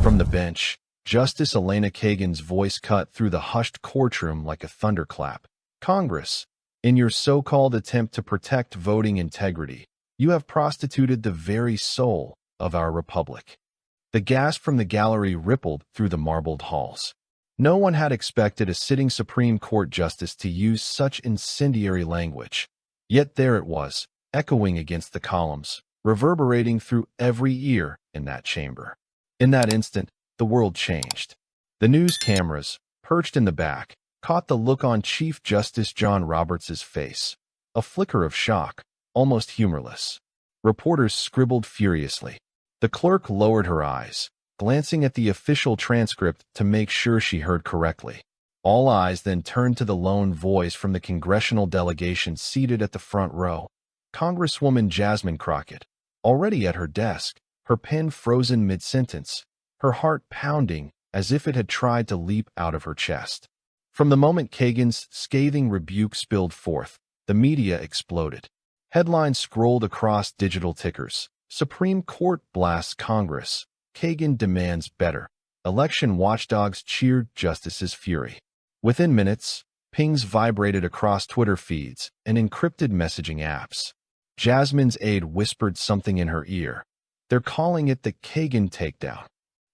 From the bench, Justice Elena Kagan's voice cut through the hushed courtroom like a thunderclap. Congress, in your so-called attempt to protect voting integrity, you have prostituted the very soul of our republic. The gasp from the gallery rippled through the marbled halls. No one had expected a sitting Supreme Court justice to use such incendiary language. Yet there it was, echoing against the columns, reverberating through every ear in that chamber. In that instant, the world changed. The news cameras, perched in the back, caught the look on Chief Justice John Roberts' face. A flicker of shock, almost humorless. Reporters scribbled furiously. The clerk lowered her eyes, glancing at the official transcript to make sure she heard correctly. All eyes then turned to the lone voice from the congressional delegation seated at the front row, Congresswoman Jasmine Crockett, already at her desk, her pen frozen mid-sentence, her heart pounding as if it had tried to leap out of her chest. From the moment Kagan's scathing rebuke spilled forth, the media exploded. Headlines scrolled across digital tickers. Supreme Court blasts Congress. Kagan demands better. Election watchdogs cheered Justice's fury. Within minutes, pings vibrated across Twitter feeds and encrypted messaging apps. Jasmine's aide whispered something in her ear. They're calling it the Kagan takedown.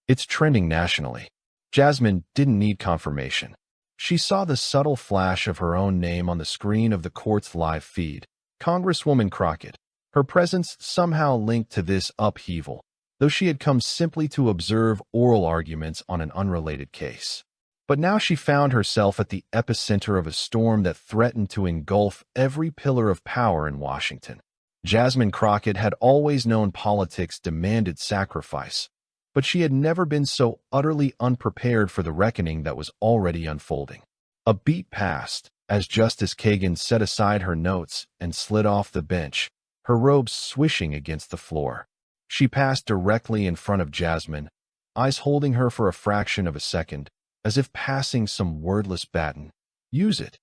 It's trending nationally. Jasmine didn't need confirmation. She saw the subtle flash of her own name on the screen of the court's live feed. Congresswoman Crockett. Her presence somehow linked to this upheaval, though she had come simply to observe oral arguments on an unrelated case. But now she found herself at the epicenter of a storm that threatened to engulf every pillar of power in Washington. Jasmine Crockett had always known politics demanded sacrifice, but she had never been so utterly unprepared for the reckoning that was already unfolding. A beat passed, as Justice Kagan set aside her notes and slid off the bench, her robes swishing against the floor. She passed directly in front of Jasmine, eyes holding her for a fraction of a second, as if passing some wordless baton. Use it.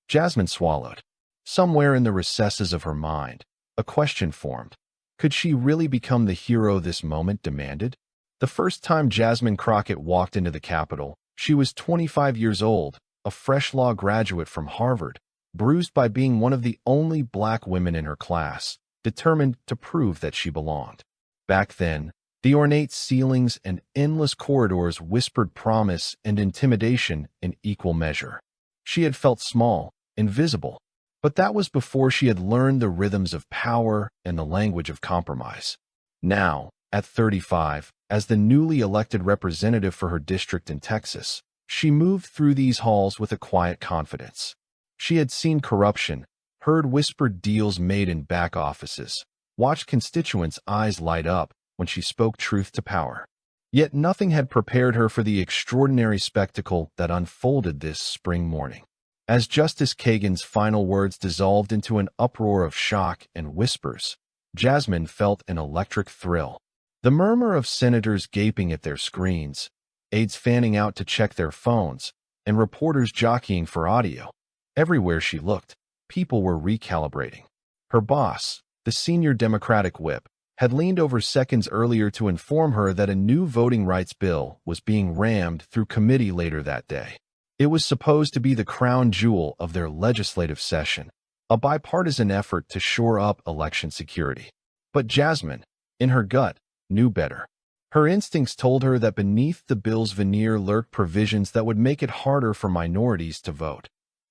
Jasmine swallowed. Somewhere in the recesses of her mind, a question formed. Could she really become the hero this moment demanded? The first time Jasmine Crockett walked into the Capitol, she was 25 years old, a fresh law graduate from Harvard, bruised by being one of the only black women in her class, determined to prove that she belonged. Back then, the ornate ceilings and endless corridors whispered promise and intimidation in equal measure. She had felt small, invisible, but that was before she had learned the rhythms of power and the language of compromise. Now, at 35, as the newly elected representative for her district in Texas, she moved through these halls with a quiet confidence. She had seen corruption, heard whispered deals made in back offices, watched constituents' eyes light up when she spoke truth to power. Yet nothing had prepared her for the extraordinary spectacle that unfolded this spring morning. As Justice Kagan's final words dissolved into an uproar of shock and whispers, Jasmine felt an electric thrill. The murmur of senators gaping at their screens, aides fanning out to check their phones, and reporters jockeying for audio. Everywhere she looked, people were recalibrating. Her boss, the senior Democratic whip, had leaned over seconds earlier to inform her that a new voting rights bill was being rammed through committee later that day. It was supposed to be the crown jewel of their legislative session, a bipartisan effort to shore up election security. But Jasmine, in her gut, knew better. Her instincts told her that beneath the bill's veneer lurked provisions that would make it harder for minorities to vote.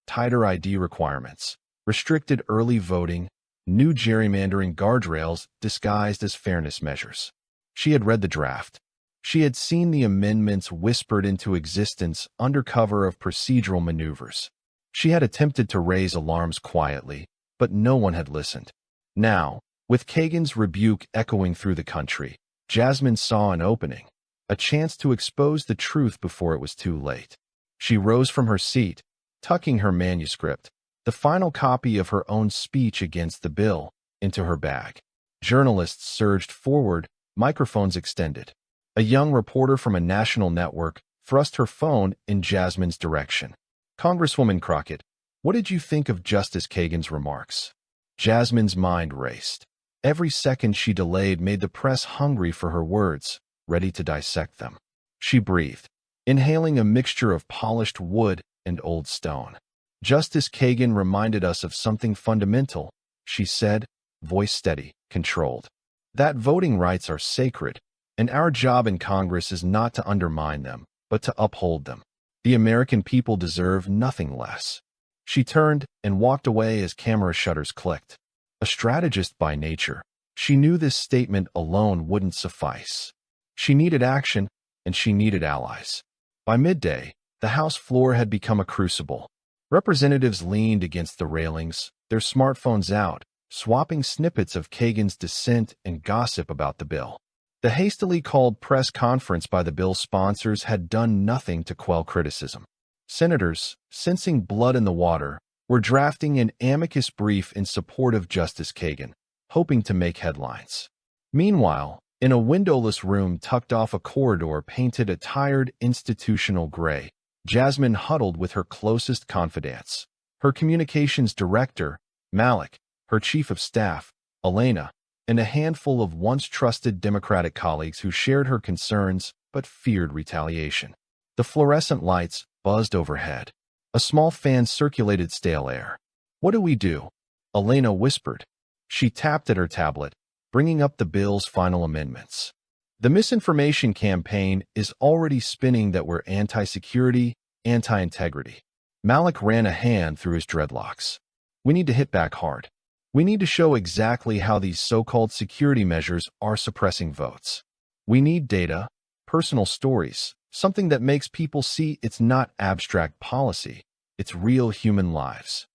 Tighter ID requirements, restricted early voting, new gerrymandering guardrails disguised as fairness measures. She had read the draft. She had seen the amendments whispered into existence under cover of procedural maneuvers. She had attempted to raise alarms quietly, but no one had listened. Now, with Kagan's rebuke echoing through the country, Jasmine saw an opening, a chance to expose the truth before it was too late. She rose from her seat, tucking her manuscript, the final copy of her own speech against the bill, into her bag. Journalists surged forward, microphones extended. A young reporter from a national network thrust her phone in Jasmine's direction. Congresswoman Crockett, what did you think of Justice Kagan's remarks? Jasmine's mind raced. Every second she delayed made the press hungry for her words, ready to dissect them. She breathed, inhaling a mixture of polished wood and old stone. Justice Kagan reminded us of something fundamental, she said, voice steady, controlled. That voting rights are sacred, and our job in Congress is not to undermine them, but to uphold them. The American people deserve nothing less. She turned and walked away as camera shutters clicked. A strategist by nature, she knew this statement alone wouldn't suffice. She needed action, and she needed allies. By midday, the House floor had become a crucible. Representatives leaned against the railings, their smartphones out, swapping snippets of Kagan's dissent and gossip about the bill. The hastily called press conference by the bill's sponsors had done nothing to quell criticism. Senators, sensing blood in the water, were drafting an amicus brief in support of Justice Kagan, hoping to make headlines. Meanwhile, in a windowless room tucked off a corridor painted a tired institutional gray, Jasmine huddled with her closest confidants. Her communications director, Malik, her chief of staff, Elena, and a handful of once trusted Democratic colleagues who shared her concerns but feared retaliation. The fluorescent lights buzzed overhead. A small fan circulated stale air. "What do we do?" Elena whispered. She tapped at her tablet, bringing up the bill's final amendments. The misinformation campaign is already spinning that we're anti-security, anti-integrity. Malik ran a hand through his dreadlocks. We need to hit back hard. We need to show exactly how these so-called security measures are suppressing votes. We need data, personal stories, something that makes people see it's not abstract policy, it's real human lives.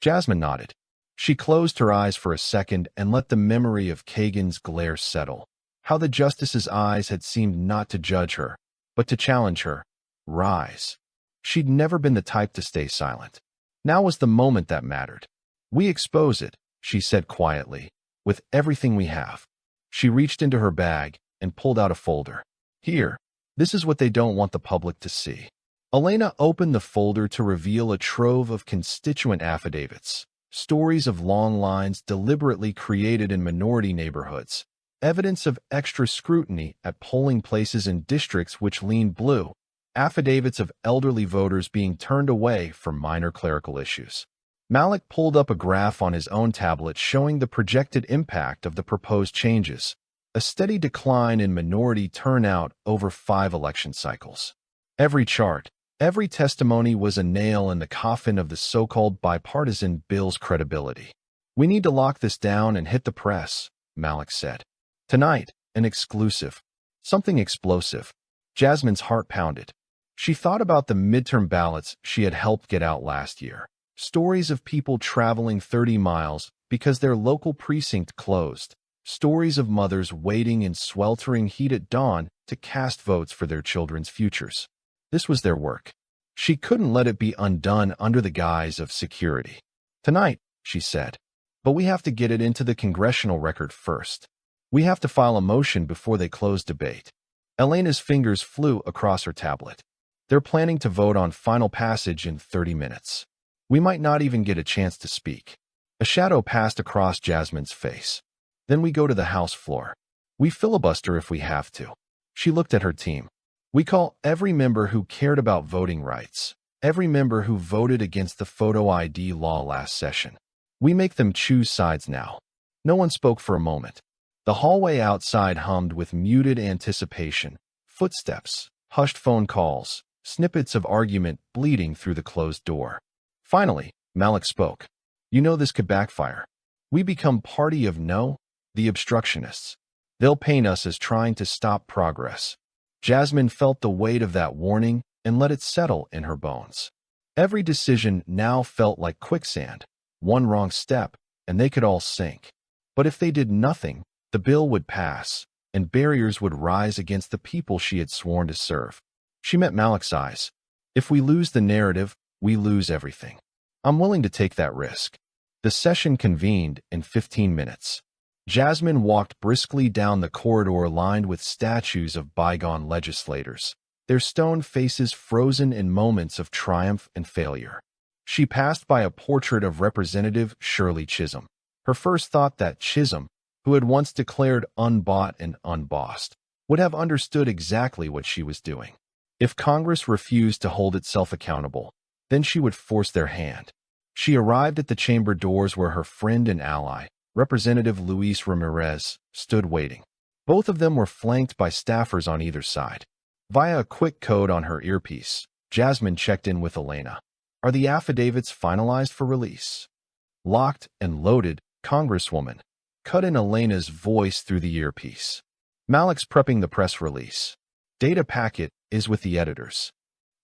Jasmine nodded. She closed her eyes for a second and let the memory of Kagan's glare settle. How the justice's eyes had seemed not to judge her, but to challenge her, rise. She'd never been the type to stay silent. Now was the moment that mattered. We expose it, she said quietly, with everything we have. She reached into her bag and pulled out a folder. Here, this is what they don't want the public to see. Elena opened the folder to reveal a trove of constituent affidavits, stories of long lines deliberately created in minority neighborhoods, evidence of extra scrutiny at polling places in districts which leaned blue, affidavits of elderly voters being turned away for minor clerical issues. Malik pulled up a graph on his own tablet showing the projected impact of the proposed changes, a steady decline in minority turnout over 5 election cycles. Every chart, every testimony was a nail in the coffin of the so-called bipartisan bill's credibility. We need to lock this down and hit the press, Malik said. Tonight, an exclusive. Something explosive. Jasmine's heart pounded. She thought about the midterm ballots she had helped get out last year. Stories of people traveling 30 miles because their local precinct closed. Stories of mothers waiting in sweltering heat at dawn to cast votes for their children's futures. This was their work. She couldn't let it be undone under the guise of security. Tonight, she said. But we have to get it into the Congressional record first. We have to file a motion before they close debate. Elena's fingers flew across her tablet. They're planning to vote on final passage in 30 minutes. We might not even get a chance to speak. A shadow passed across Jasmine's face. Then we go to the House floor. We filibuster if we have to. She looked at her team. We call every member who cared about voting rights, every member who voted against the photo ID law last session. We make them choose sides now. No one spoke for a moment. The hallway outside hummed with muted anticipation, footsteps, hushed phone calls, snippets of argument bleeding through the closed door. Finally, Malik spoke. You know this could backfire. We become party of no, the obstructionists. They'll paint us as trying to stop progress. Jasmine felt the weight of that warning and let it settle in her bones. Every decision now felt like quicksand. One wrong step, and they could all sink. But if they did nothing, the bill would pass, and barriers would rise against the people she had sworn to serve. She met Malik's eyes. If we lose the narrative, we lose everything. I'm willing to take that risk. The session convened in 15 minutes. Jasmine walked briskly down the corridor lined with statues of bygone legislators, their stone faces frozen in moments of triumph and failure. She passed by a portrait of Representative Shirley Chisholm. Her first thought that Chisholm, who had once declared unbought and unbossed, would have understood exactly what she was doing. If Congress refused to hold itself accountable, then she would force their hand. She arrived at the chamber doors where her friend and ally, Representative Luis Ramirez, stood waiting. Both of them were flanked by staffers on either side. Via a quick code on her earpiece, Jasmine checked in with Elena. Are the affidavits finalized for release? Locked and loaded, Congresswoman. Cut in Elena's voice through the earpiece. Malik's prepping the press release. Data packet is with the editors.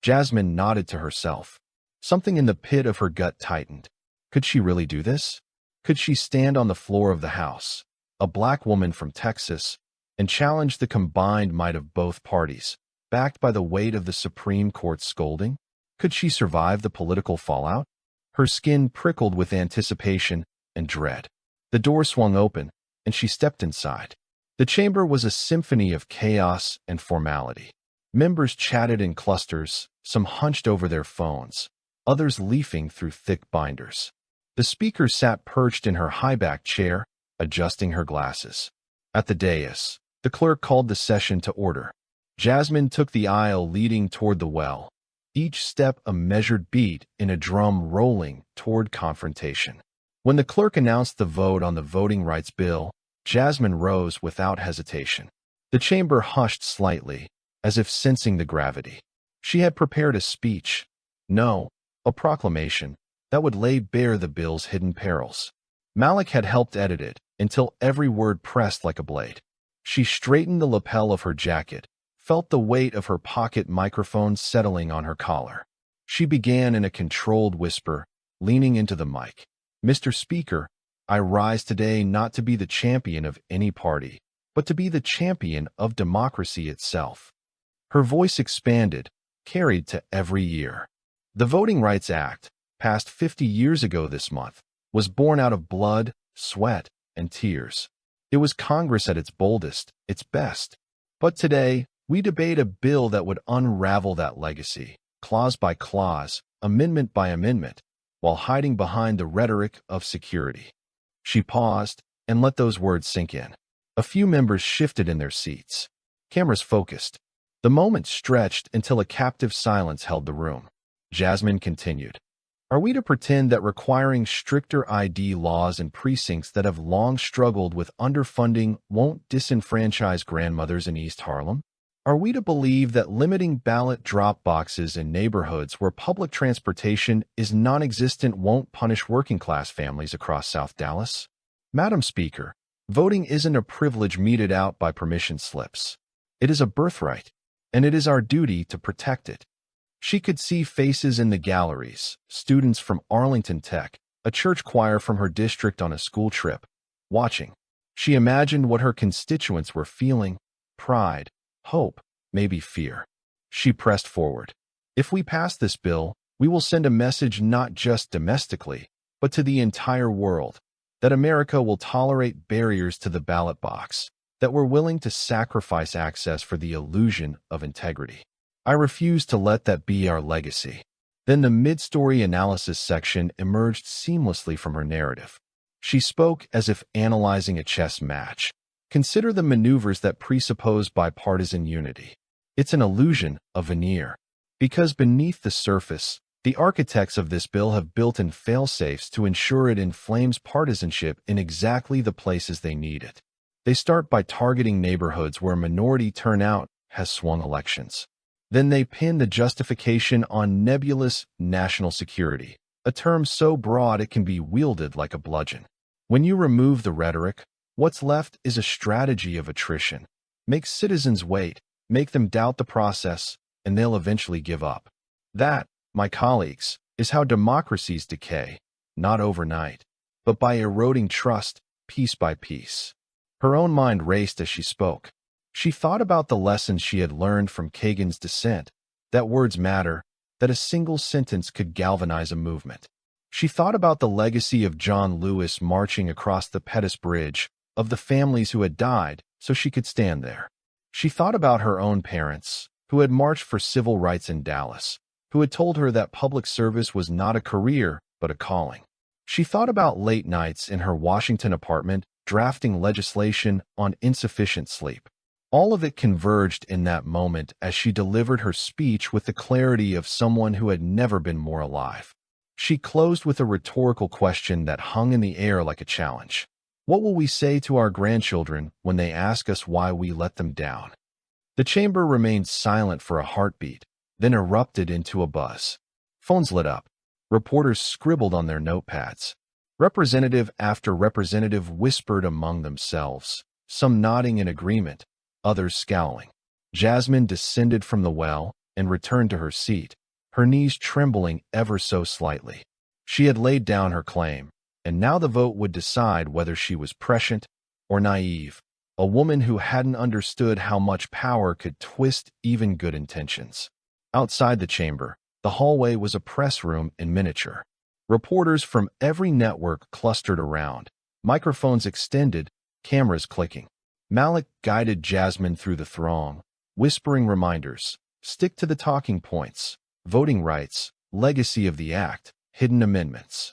Jasmine nodded to herself. Something in the pit of her gut tightened. Could she really do this? Could she stand on the floor of the House, a black woman from Texas, and challenge the combined might of both parties, backed by the weight of the Supreme Court's scolding? Could she survive the political fallout? Her skin prickled with anticipation and dread. The door swung open, and she stepped inside. The chamber was a symphony of chaos and formality. Members chatted in clusters, some hunched over their phones, others leafing through thick binders. The speaker sat perched in her high-backed chair, adjusting her glasses. At the dais, the clerk called the session to order. Jasmine took the aisle leading toward the well, each step a measured beat in a drum rolling toward confrontation. When the clerk announced the vote on the voting rights bill, Jasmine rose without hesitation. The chamber hushed slightly, as if sensing the gravity. She had prepared a speech, no, a proclamation, that would lay bare the bill's hidden perils. Malik had helped edit it until every word pressed like a blade. She straightened the lapel of her jacket, felt the weight of her pocket microphone settling on her collar. She began in a controlled whisper, leaning into the mic. Mr. Speaker, I rise today not to be the champion of any party, but to be the champion of democracy itself. Her voice expanded, carried to every year. The Voting Rights Act, passed 50 years ago this month, was born out of blood, sweat, and tears. It was Congress at its boldest, its best. But today, we debate a bill that would unravel that legacy, clause by clause, amendment by amendment, while hiding behind the rhetoric of security. She paused and let those words sink in. A few members shifted in their seats. Cameras focused. The moment stretched until a captive silence held the room. Jasmine continued. Are we to pretend that requiring stricter ID laws in precincts that have long struggled with underfunding won't disenfranchise grandmothers in East Harlem? Are we to believe that limiting ballot drop boxes in neighborhoods where public transportation is non-existent won't punish working-class families across South Dallas? Madam Speaker, voting isn't a privilege meted out by permission slips. It is a birthright, and it is our duty to protect it. She could see faces in the galleries, students from Arlington Tech, a church choir from her district on a school trip, watching. She imagined what her constituents were feeling, pride, hope, maybe fear. She pressed forward. If we pass this bill, we will send a message not just domestically, but to the entire world, that America will tolerate barriers to the ballot box, that we're willing to sacrifice access for the illusion of integrity. I refuse to let that be our legacy. Then the mid-story analysis section emerged seamlessly from her narrative. She spoke as if analyzing a chess match. Consider the maneuvers that presuppose bipartisan unity. It's an illusion, a veneer. Because beneath the surface, the architects of this bill have built in fail-safes to ensure it inflames partisanship in exactly the places they need it. They start by targeting neighborhoods where minority turnout has swung elections. Then they pin the justification on nebulous national security, a term so broad it can be wielded like a bludgeon. When you remove the rhetoric, what's left is a strategy of attrition. Make citizens wait, make them doubt the process, and they'll eventually give up. That, my colleagues, is how democracies decay, not overnight, but by eroding trust, piece by piece. Her own mind raced as she spoke. She thought about the lessons she had learned from Kagan's dissent, that words matter, that a single sentence could galvanize a movement. She thought about the legacy of John Lewis marching across the Pettus Bridge, of the families who had died so she could stand there. She thought about her own parents, who had marched for civil rights in Dallas, who had told her that public service was not a career, but a calling. She thought about late nights in her Washington apartment drafting legislation on insufficient sleep. All of it converged in that moment as she delivered her speech with the clarity of someone who had never been more alive. She closed with a rhetorical question that hung in the air like a challenge. What will we say to our grandchildren when they ask us why we let them down? The chamber remained silent for a heartbeat, then erupted into a buzz. Phones lit up. Reporters scribbled on their notepads. Representative after representative whispered among themselves, some nodding in agreement, others scowling. Jasmine descended from the well and returned to her seat, her knees trembling ever so slightly. She had laid down her claim, and now the vote would decide whether she was prescient or naive, a woman who hadn't understood how much power could twist even good intentions. Outside the chamber, the hallway was a press room in miniature. Reporters from every network clustered around, microphones extended, cameras clicking. Malik guided Jasmine through the throng, whispering reminders, stick to the talking points, voting rights, legacy of the act, hidden amendments.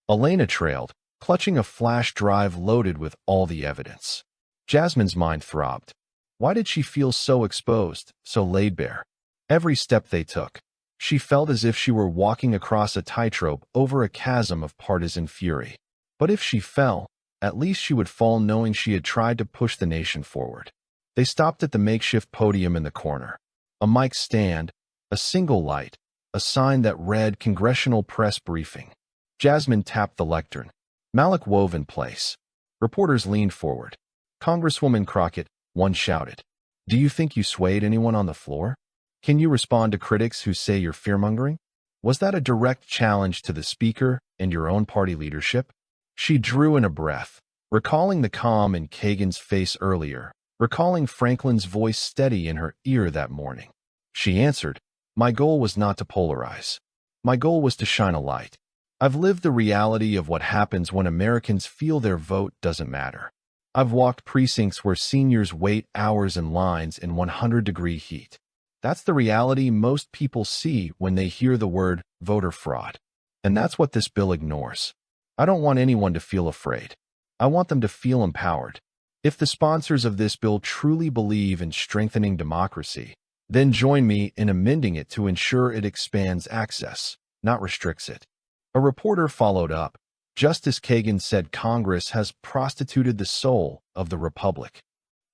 Elena trailed, clutching a flash drive loaded with all the evidence. Jasmine's mind throbbed. Why did she feel so exposed, so laid bare? Every step they took, she felt as if she were walking across a tightrope over a chasm of partisan fury. But if she fell, at least she would fall knowing she had tried to push the nation forward. They stopped at the makeshift podium in the corner. A mic stand, a single light, a sign that read Congressional Press Briefing. Jasmine tapped the lectern. Malik wove in place. Reporters leaned forward. Congresswoman Crockett, one shouted. Do you think you swayed anyone on the floor? Can you respond to critics who say you're fearmongering? Was that a direct challenge to the speaker and your own party leadership? She drew in a breath, recalling the calm in Kagan's face earlier, recalling Franklin's voice steady in her ear that morning. She answered, my goal was not to polarize. My goal was to shine a light. I've lived the reality of what happens when Americans feel their vote doesn't matter. I've walked precincts where seniors wait hours in lines in 100-degree heat. That's the reality most people see when they hear the word voter fraud. And that's what this bill ignores. I don't want anyone to feel afraid. I want them to feel empowered. If the sponsors of this bill truly believe in strengthening democracy, then join me in amending it to ensure it expands access, not restricts it. A reporter followed up. Justice Kagan said Congress has prostituted the soul of the republic.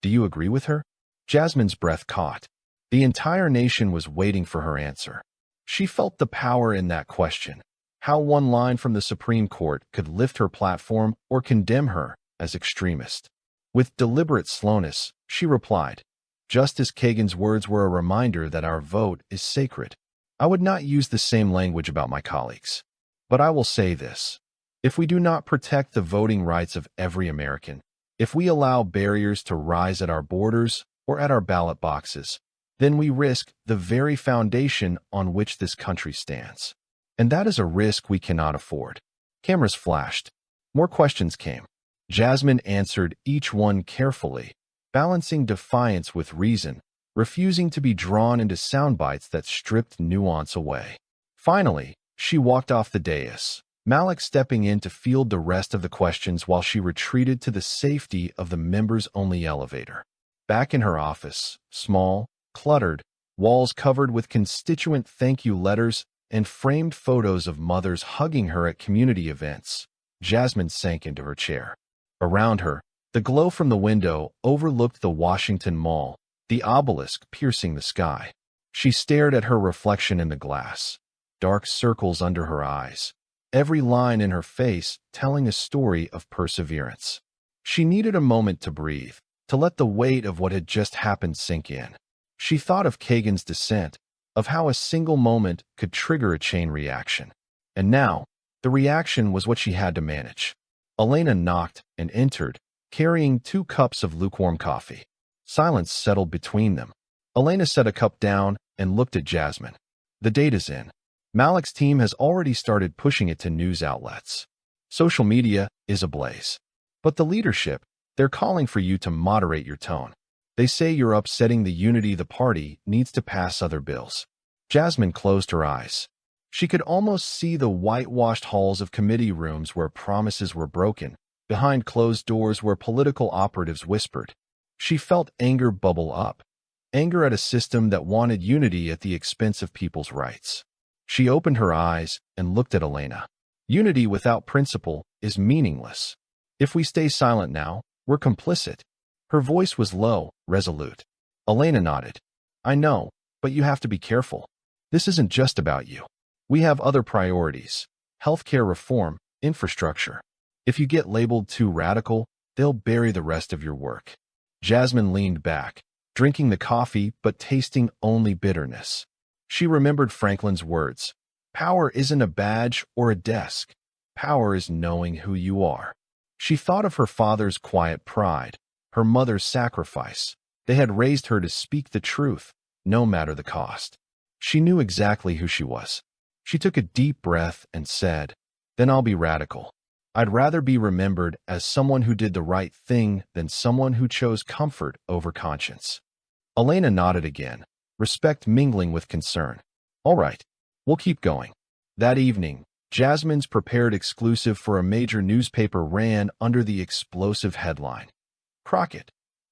Do you agree with her? Jasmine's breath caught. The entire nation was waiting for her answer. She felt the power in that question. How one line from the Supreme Court could lift her platform or condemn her as extremist. With deliberate slowness, she replied, Justice Kagan's words were a reminder that our vote is sacred. I would not use the same language about my colleagues. But I will say this. If we do not protect the voting rights of every American, if we allow barriers to rise at our borders or at our ballot boxes, then we risk the very foundation on which this country stands. And that is a risk we cannot afford. Cameras flashed. More questions came. Jasmine answered each one carefully, balancing defiance with reason, refusing to be drawn into sound bites that stripped nuance away. Finally, she walked off the dais, Malik stepping in to field the rest of the questions while she retreated to the safety of the members-only elevator. Back in her office, small, cluttered, walls covered with constituent thank you letters and framed photos of mothers hugging her at community events, Jasmine sank into her chair. Around her, the glow from the window overlooked the Washington Mall, the obelisk piercing the sky. She stared at her reflection in the glass, dark circles under her eyes, every line in her face telling a story of perseverance. She needed a moment to breathe, to let the weight of what had just happened sink in. She thought of Kagan's dissent, of how a single moment could trigger a chain reaction. And now, the reaction was what she had to manage. Elena knocked and entered, carrying 2 cups of lukewarm coffee. Silence settled between them. Elena set a cup down and looked at Jasmine. The date is in. Malik's team has already started pushing it to news outlets. Social media is ablaze. But the leadership, they're calling for you to moderate your tone. They say you're upsetting the unity the party needs to pass other bills. Jasmine closed her eyes. She could almost see the whitewashed halls of committee rooms where promises were broken, behind closed doors where political operatives whispered. She felt anger bubble up, anger at a system that wanted unity at the expense of people's rights. She opened her eyes and looked at Elena. Unity without principle is meaningless. If we stay silent now, we're complicit. Her voice was low, resolute. Elena nodded. I know, but you have to be careful. This isn't just about you. We have other priorities. Healthcare reform, infrastructure. If you get labeled too radical, they'll bury the rest of your work. Jasmine leaned back, drinking the coffee but tasting only bitterness. She remembered Franklin's words. Power isn't a badge or a desk. Power is knowing who you are. She thought of her father's quiet pride, her mother's sacrifice. They had raised her to speak the truth, no matter the cost. She knew exactly who she was. She took a deep breath and said, Then I'll be radical. I'd rather be remembered as someone who did the right thing than someone who chose comfort over conscience. Elena nodded again, respect mingling with concern. All right, we'll keep going. That evening, Jasmine's prepared exclusive for a major newspaper ran under the explosive headline. Crockett.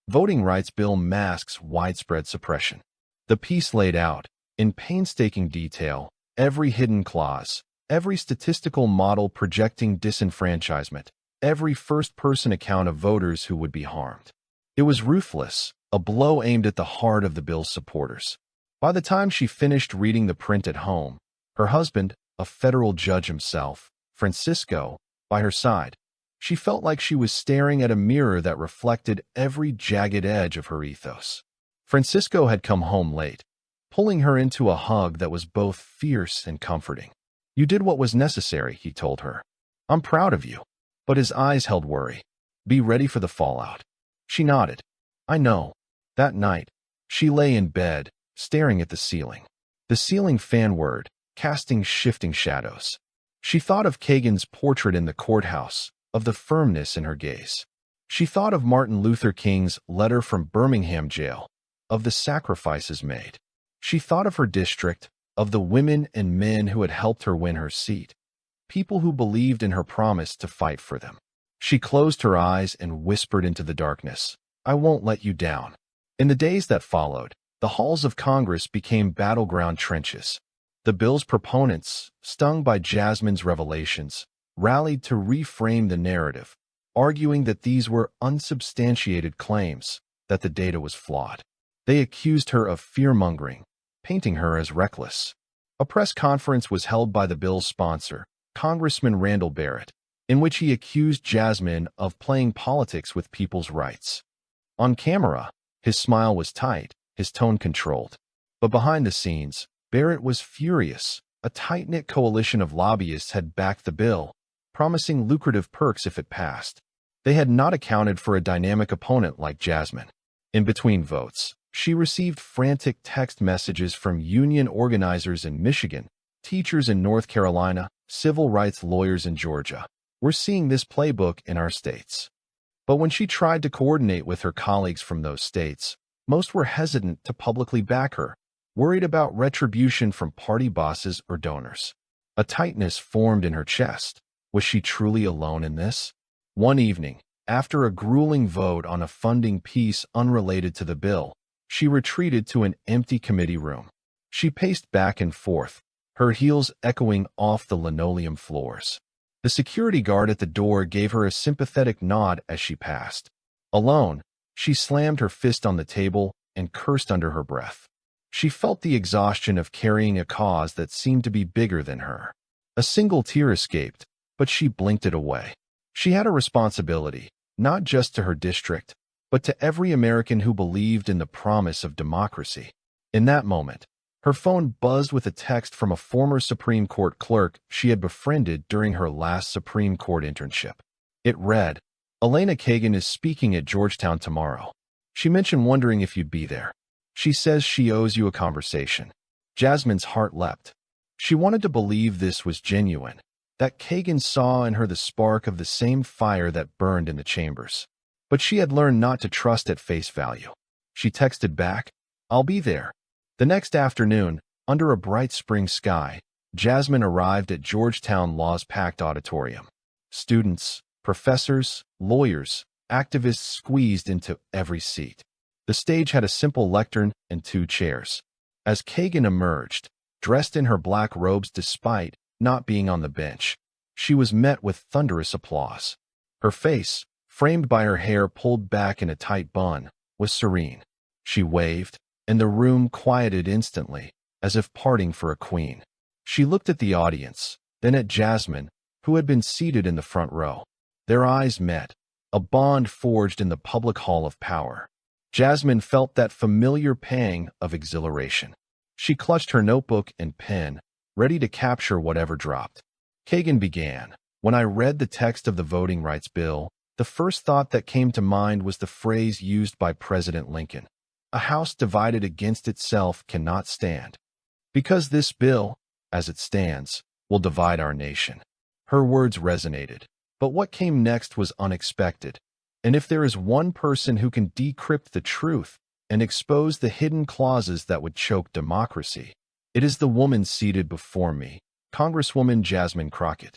Voting rights bill masks widespread suppression. The piece laid out, in painstaking detail, every hidden clause, every statistical model projecting disenfranchisement, every first-person account of voters who would be harmed. It was ruthless, a blow aimed at the heart of the bill's supporters. By the time she finished reading the print at home, her husband, a federal judge himself, Francisco, by her side, she felt like she was staring at a mirror that reflected every jagged edge of her ethos. Francisco had come home late, pulling her into a hug that was both fierce and comforting. You did what was necessary, he told her. I'm proud of you. But his eyes held worry. Be ready for the fallout. She nodded. I know. That night, she lay in bed, staring at the ceiling. The ceiling fanward, casting shifting shadows. She thought of Kagan's portrait in the courthouse, of the firmness in her gaze. She thought of Martin Luther King's letter from Birmingham jail, of the sacrifices made. She thought of her district, of the women and men who had helped her win her seat, people who believed in her promise to fight for them. She closed her eyes and whispered into the darkness, I won't let you down. In the days that followed, the halls of Congress became battleground trenches. The bill's proponents, stung by Jasmine's revelations, rallied to reframe the narrative, arguing that these were unsubstantiated claims, that the data was flawed. They accused her of fear-mongering, painting her as reckless. A press conference was held by the bill's sponsor, Congressman Randall Barrett, in which he accused Jasmine of playing politics with people's rights. On camera, his smile was tight, his tone controlled. But behind the scenes, Barrett was furious. A tight-knit coalition of lobbyists had backed the bill, promising lucrative perks if it passed. They had not accounted for a dynamic opponent like Jasmine. In between votes, she received frantic text messages from union organizers in Michigan, teachers in North Carolina, civil rights lawyers in Georgia. We're seeing this playbook in our states. But when she tried to coordinate with her colleagues from those states, most were hesitant to publicly back her, worried about retribution from party bosses or donors. A tightness formed in her chest. Was she truly alone in this? One evening, after a grueling vote on a funding piece unrelated to the bill, she retreated to an empty committee room. She paced back and forth, her heels echoing off the linoleum floors. The security guard at the door gave her a sympathetic nod as she passed. Alone, she slammed her fist on the table and cursed under her breath. She felt the exhaustion of carrying a cause that seemed to be bigger than her. A single tear escaped, but she blinked it away. She had a responsibility, not just to her district, but to every American who believed in the promise of democracy. In that moment, her phone buzzed with a text from a former Supreme Court clerk she had befriended during her last Supreme Court internship. It read, Elena Kagan is speaking at Georgetown tomorrow. She mentioned wondering if you'd be there. She says she owes you a conversation. Jasmine's heart leapt. She wanted to believe this was genuine, that Kagan saw in her the spark of the same fire that burned in the chambers. But she had learned not to trust at face value. She texted back, I'll be there. The next afternoon, under a bright spring sky, Jasmine arrived at Georgetown Law's packed auditorium. Students, professors, lawyers, activists squeezed into every seat. The stage had a simple lectern and 2 chairs. As Kagan emerged, dressed in her black robes despite not being on the bench, she was met with thunderous applause. Her face, framed by her hair pulled back in a tight bun, was serene. She waved, and the room quieted instantly, as if parting for a queen. She looked at the audience, then at Jasmine, who had been seated in the front row. Their eyes met, a bond forged in the public hall of power. Jasmine felt that familiar pang of exhilaration. She clutched her notebook and pen, ready to capture whatever dropped. Kagan began. When I read the text of the voting rights bill, the first thought that came to mind was the phrase used by President Lincoln: "A house divided against itself cannot stand." Because this bill, as it stands, will divide our nation. Her words resonated, but what came next was unexpected. And if there is one person who can decrypt the truth and expose the hidden clauses that would choke democracy, it is the woman seated before me, Congresswoman Jasmine Crockett.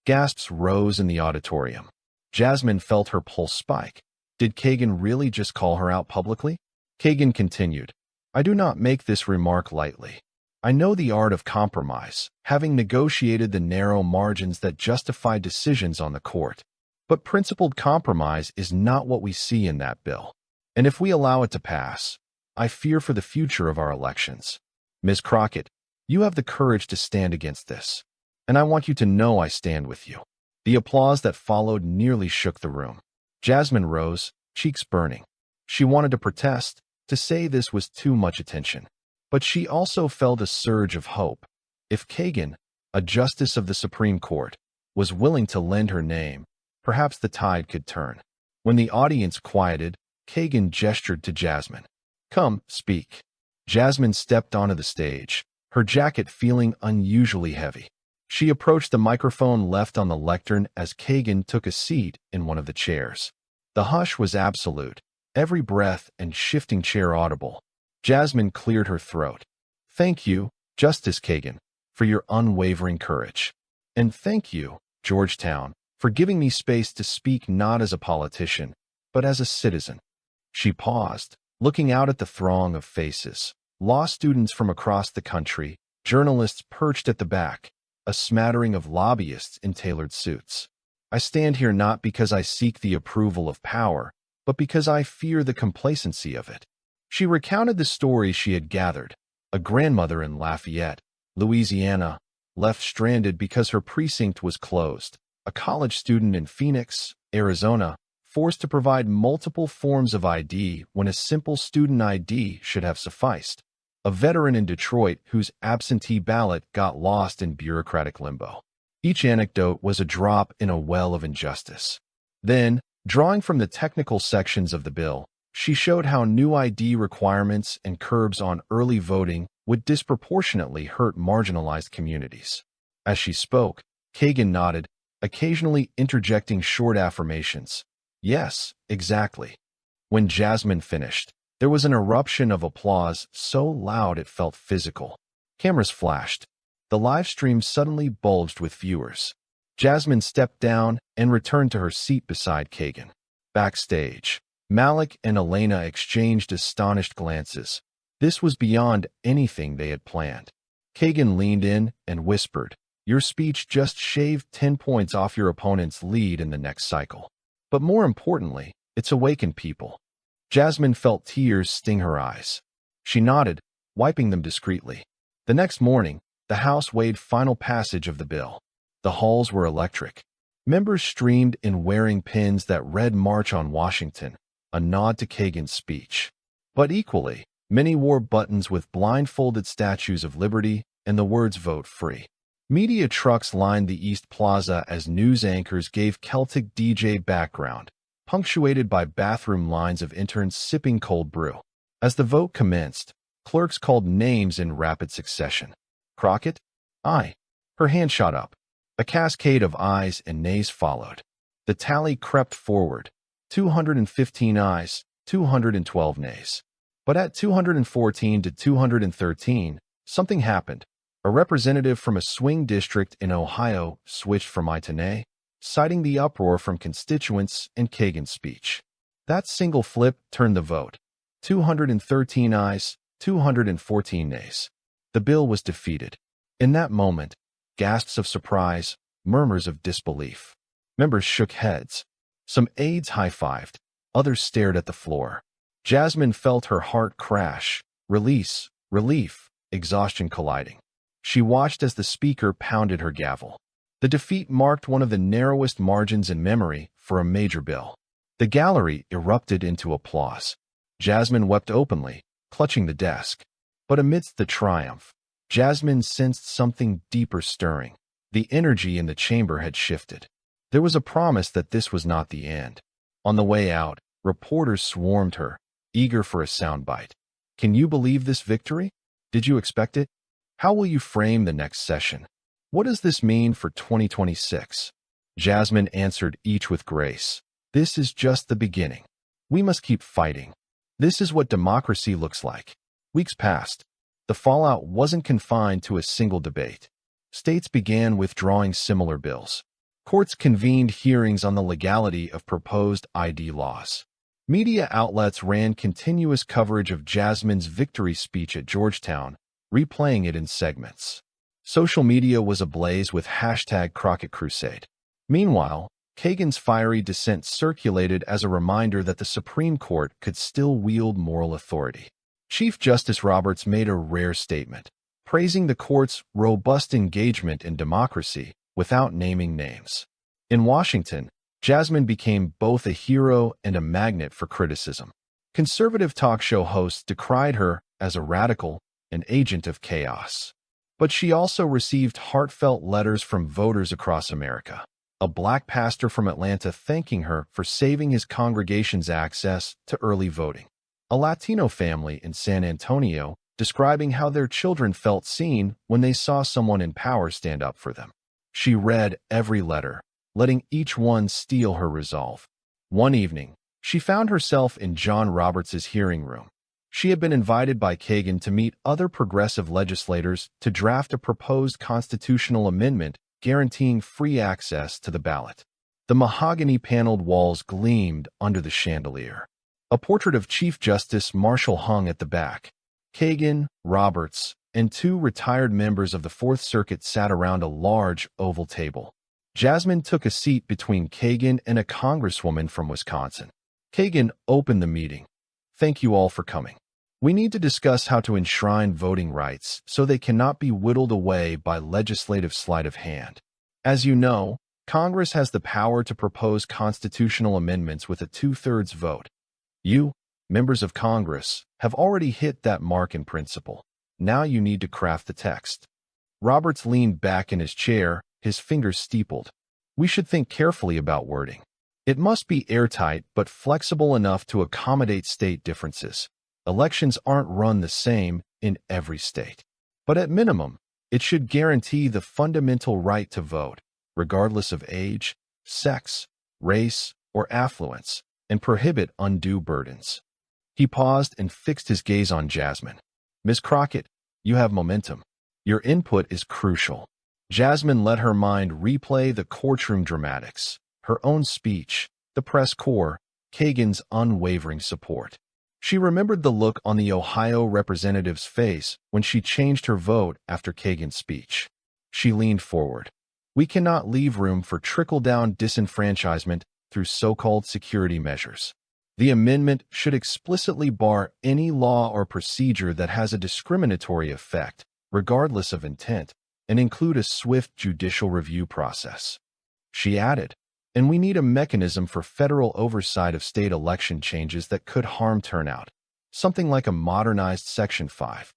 Gasps rose in the auditorium. Jasmine felt her pulse spike. Did Kagan really just call her out publicly? Kagan continued, "I do not make this remark lightly. I know the art of compromise, having negotiated the narrow margins that justify decisions on the court. But principled compromise is not what we see in that bill. And if we allow it to pass, I fear for the future of our elections. Ms. Crockett, you have the courage to stand against this. And I want you to know I stand with you." The applause that followed nearly shook the room. Jasmine rose, cheeks burning. She wanted to protest, to say this was too much attention. But she also felt a surge of hope. If Kagan, a justice of the Supreme Court, was willing to lend her name, perhaps the tide could turn. When the audience quieted, Kagan gestured to Jasmine. "Come, speak." Jasmine stepped onto the stage, her jacket feeling unusually heavy. She approached the microphone left on the lectern as Kagan took a seat in one of the chairs. The hush was absolute, every breath and shifting chair audible. Jasmine cleared her throat. "Thank you, Justice Kagan, for your unwavering courage. And thank you, Georgetown, for giving me space to speak not as a politician, but as a citizen." She paused, looking out at the throng of faces. Law students from across the country, journalists perched at the back, a smattering of lobbyists in tailored suits. "I stand here not because I seek the approval of power, but because I fear the complacency of it." She recounted the stories she had gathered. A grandmother in Lafayette, Louisiana, left stranded because her precinct was closed. A college student in Phoenix, Arizona, forced to provide multiple forms of ID when a simple student ID should have sufficed. A veteran in Detroit whose absentee ballot got lost in bureaucratic limbo. Each anecdote was a drop in a well of injustice. Then, drawing from the technical sections of the bill, she showed how new ID requirements and curbs on early voting would disproportionately hurt marginalized communities. As she spoke, Kagan nodded, occasionally interjecting short affirmations. "Yes, exactly." When Jasmine finished, there was an eruption of applause so loud it felt physical. Cameras flashed. The live stream suddenly bulged with viewers. Jasmine stepped down and returned to her seat beside Kagan. Backstage, Malik and Elena exchanged astonished glances. This was beyond anything they had planned. Kagan leaned in and whispered, "Your speech just shaved 10 points off your opponent's lead in the next cycle. But more importantly, it's awakened people." Jasmine felt tears sting her eyes. She nodded, wiping them discreetly. The next morning, the House weighed final passage of the bill. The halls were electric. Members streamed in wearing pins that read "March on Washington," a nod to Kagan's speech. But equally, many wore buttons with blindfolded statues of liberty and the words "Vote Free." Media trucks lined the East Plaza as news anchors gave Celtic DJ background, punctuated by bathroom lines of interns sipping cold brew. As the vote commenced, clerks called names in rapid succession. "Crockett? Aye." Her hand shot up. A cascade of ayes and nays followed. The tally crept forward. 215 ayes, 212 nays. But at 214 to 213, something happened. A representative from a swing district in Ohio switched from aye to nay. citing the uproar from constituents and Kagan's speech. That single flip turned the vote. 213 ayes, 214 nays. The bill was defeated. In that moment, gasps of surprise, murmurs of disbelief. Members shook heads. Some aides high-fived. Others stared at the floor. Jasmine felt her heart crash. Release, relief, exhaustion colliding. She watched as the speaker pounded her gavel. The defeat marked one of the narrowest margins in memory for a major bill. The gallery erupted into applause. Jasmine wept openly, clutching the desk. But amidst the triumph, Jasmine sensed something deeper stirring. The energy in the chamber had shifted. There was a promise that this was not the end. On the way out, reporters swarmed her, eager for a soundbite. Can you believe this victory? Did you expect it? How will you frame the next session? What does this mean for 2026? Jasmine answered each with grace. This is just the beginning. We must keep fighting. This is what democracy looks like. Weeks passed. The fallout wasn't confined to a single debate. States began withdrawing similar bills. Courts convened hearings on the legality of proposed ID laws. Media outlets ran continuous coverage of Jasmine's victory speech at Georgetown, replaying it in segments. Social media was ablaze with #CrockettCrusade. Meanwhile, Kagan's fiery dissent circulated as a reminder that the Supreme Court could still wield moral authority. Chief Justice Roberts made a rare statement, praising the court's robust engagement in democracy without naming names. In Washington, Jasmine became both a hero and a magnet for criticism. Conservative talk show hosts decried her as a radical, an agent of chaos. But she also received heartfelt letters from voters across America. A black pastor from Atlanta thanking her for saving his congregation's access to early voting. A Latino family in San Antonio describing how their children felt seen when they saw someone in power stand up for them. She read every letter, letting each one steel her resolve. One evening, she found herself in John Roberts' hearing room. She had been invited by Kagan to meet other progressive legislators to draft a proposed constitutional amendment guaranteeing free access to the ballot. The mahogany-paneled walls gleamed under the chandelier. A portrait of Chief Justice Marshall hung at the back. Kagan, Roberts, and two retired members of the Fourth Circuit sat around a large oval table. Jasmine took a seat between Kagan and a congresswoman from Wisconsin. Kagan opened the meeting. Thank you all for coming. We need to discuss how to enshrine voting rights so they cannot be whittled away by legislative sleight of hand. As you know, Congress has the power to propose constitutional amendments with a 2/3 vote. You, members of Congress, have already hit that mark in principle. Now you need to craft the text. Roberts leaned back in his chair, his fingers steepled. We should think carefully about wording. It must be airtight but flexible enough to accommodate state differences. Elections aren't run the same in every state. But at minimum, it should guarantee the fundamental right to vote, regardless of age, sex, race, or affluence, and prohibit undue burdens. He paused and fixed his gaze on Jasmine. Ms. Crockett, you have momentum. Your input is crucial. Jasmine let her mind replay the courtroom dramatics, her own speech, the press corps, Kagan's unwavering support. She remembered the look on the Ohio representative's face when she changed her vote after Kagan's speech. She leaned forward. We cannot leave room for trickle-down disenfranchisement through so-called security measures. The amendment should explicitly bar any law or procedure that has a discriminatory effect, regardless of intent, and include a swift judicial review process. She added, and we need a mechanism for federal oversight of state election changes that could harm turnout, something like a modernized Section 5.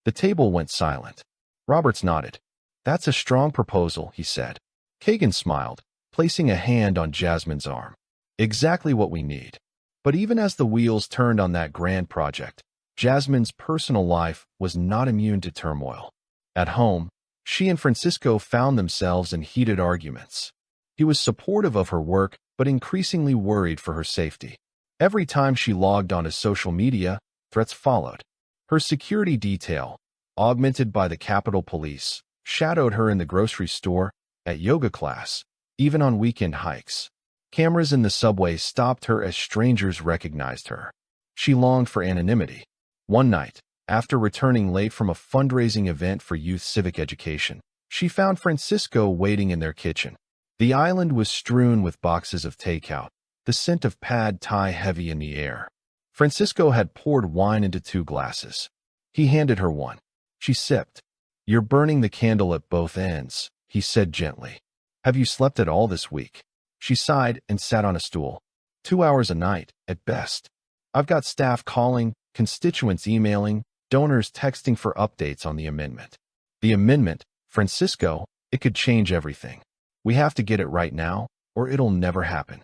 The table went silent. Roberts nodded. That's a strong proposal, he said. Kagan smiled, placing a hand on Jasmine's arm. Exactly what we need. But even as the wheels turned on that grand project, Jasmine's personal life was not immune to turmoil. At home, she and Francisco found themselves in heated arguments. He was supportive of her work, but increasingly worried for her safety. Every time she logged onto social media, threats followed. Her security detail, augmented by the Capitol Police, shadowed her in the grocery store, at yoga class, even on weekend hikes. Cameras in the subway stopped her as strangers recognized her. She longed for anonymity. One night, after returning late from a fundraising event for youth civic education, she found Francisco waiting in their kitchen. The island was strewn with boxes of takeout, the scent of pad thai heavy in the air. Francisco had poured wine into 2 glasses. He handed her one. She sipped. "You're burning the candle at both ends," he said gently. "Have you slept at all this week?" She sighed and sat on a stool. 2 hours a night, at best. I've got staff calling, constituents emailing, donors texting for updates on the amendment. The amendment, Francisco, it could change everything. We have to get it right now, or it'll never happen.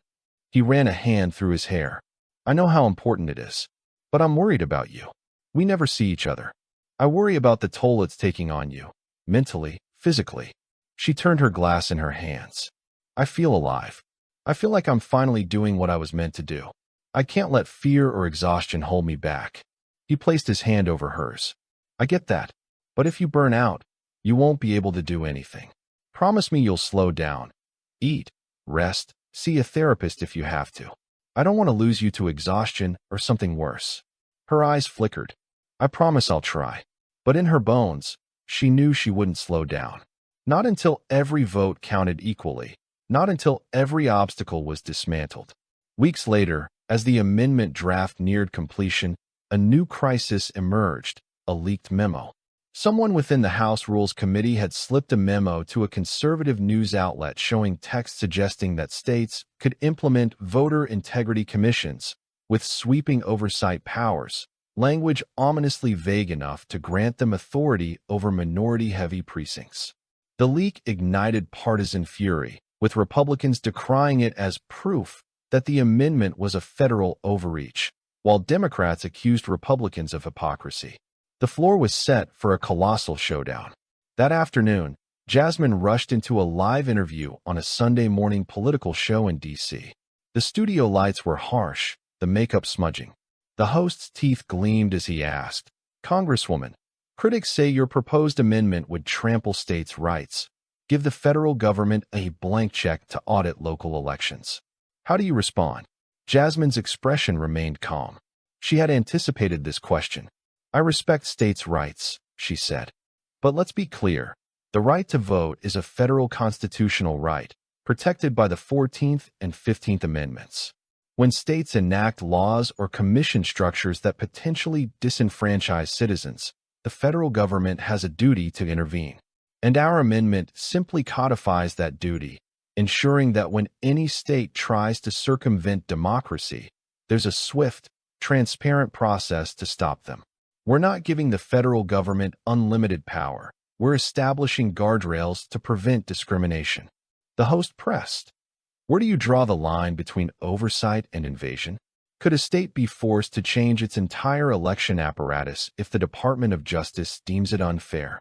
He ran a hand through his hair. "I know how important it is, but I'm worried about you. We never see each other. I worry about the toll it's taking on you, mentally, physically." She turned her glass in her hands. "I feel alive. I feel like I'm finally doing what I was meant to do. I can't let fear or exhaustion hold me back." He placed his hand over hers. "I get that. But if you burn out, you won't be able to do anything. Promise me you'll slow down. Eat, rest, see a therapist if you have to. I don't want to lose you to exhaustion or something worse." Her eyes flickered. "I promise I'll try." But in her bones, she knew she wouldn't slow down. Not until every vote counted equally. Not until every obstacle was dismantled. Weeks later, as the amendment draft neared completion, a new crisis emerged: a leaked memo. Someone within the House Rules Committee had slipped a memo to a conservative news outlet showing text suggesting that states could implement voter integrity commissions with sweeping oversight powers, language ominously vague enough to grant them authority over minority-heavy precincts. The leak ignited partisan fury, with Republicans decrying it as proof that the amendment was a federal overreach, while Democrats accused Republicans of hypocrisy. The floor was set for a colossal showdown. That afternoon, Jasmine rushed into a live interview on a Sunday morning political show in D.C. The studio lights were harsh, the makeup smudging. The host's teeth gleamed as he asked, "Congresswoman, critics say your proposed amendment would trample states' rights, give the federal government a blank check to audit local elections. How do you respond?" Jasmine's expression remained calm. She had anticipated this question. "I respect states' rights," she said. "But let's be clear. The right to vote is a federal constitutional right, protected by the 14th and 15th Amendments. When states enact laws or commission structures that potentially disenfranchise citizens, the federal government has a duty to intervene. And our amendment simply codifies that duty, ensuring that when any state tries to circumvent democracy, there's a swift, transparent process to stop them. We're not giving the federal government unlimited power. We're establishing guardrails to prevent discrimination." The host pressed, "Where do you draw the line between oversight and invasion? Could a state be forced to change its entire election apparatus if the Department of Justice deems it unfair?"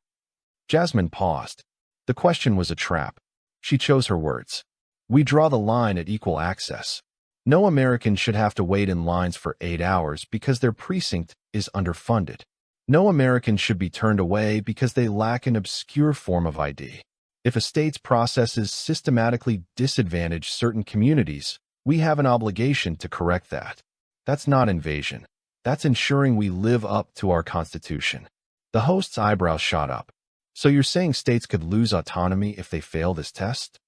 Jasmine paused. The question was a trap. She chose her words. "We draw the line at equal access. No American should have to wait in lines for 8 hours because their precinct is underfunded. No American should be turned away because they lack an obscure form of ID. If a state's processes systematically disadvantage certain communities, we have an obligation to correct that. That's not invasion. That's ensuring we live up to our Constitution." The host's eyebrows shot up. "So you're saying states could lose autonomy if they fail this test?"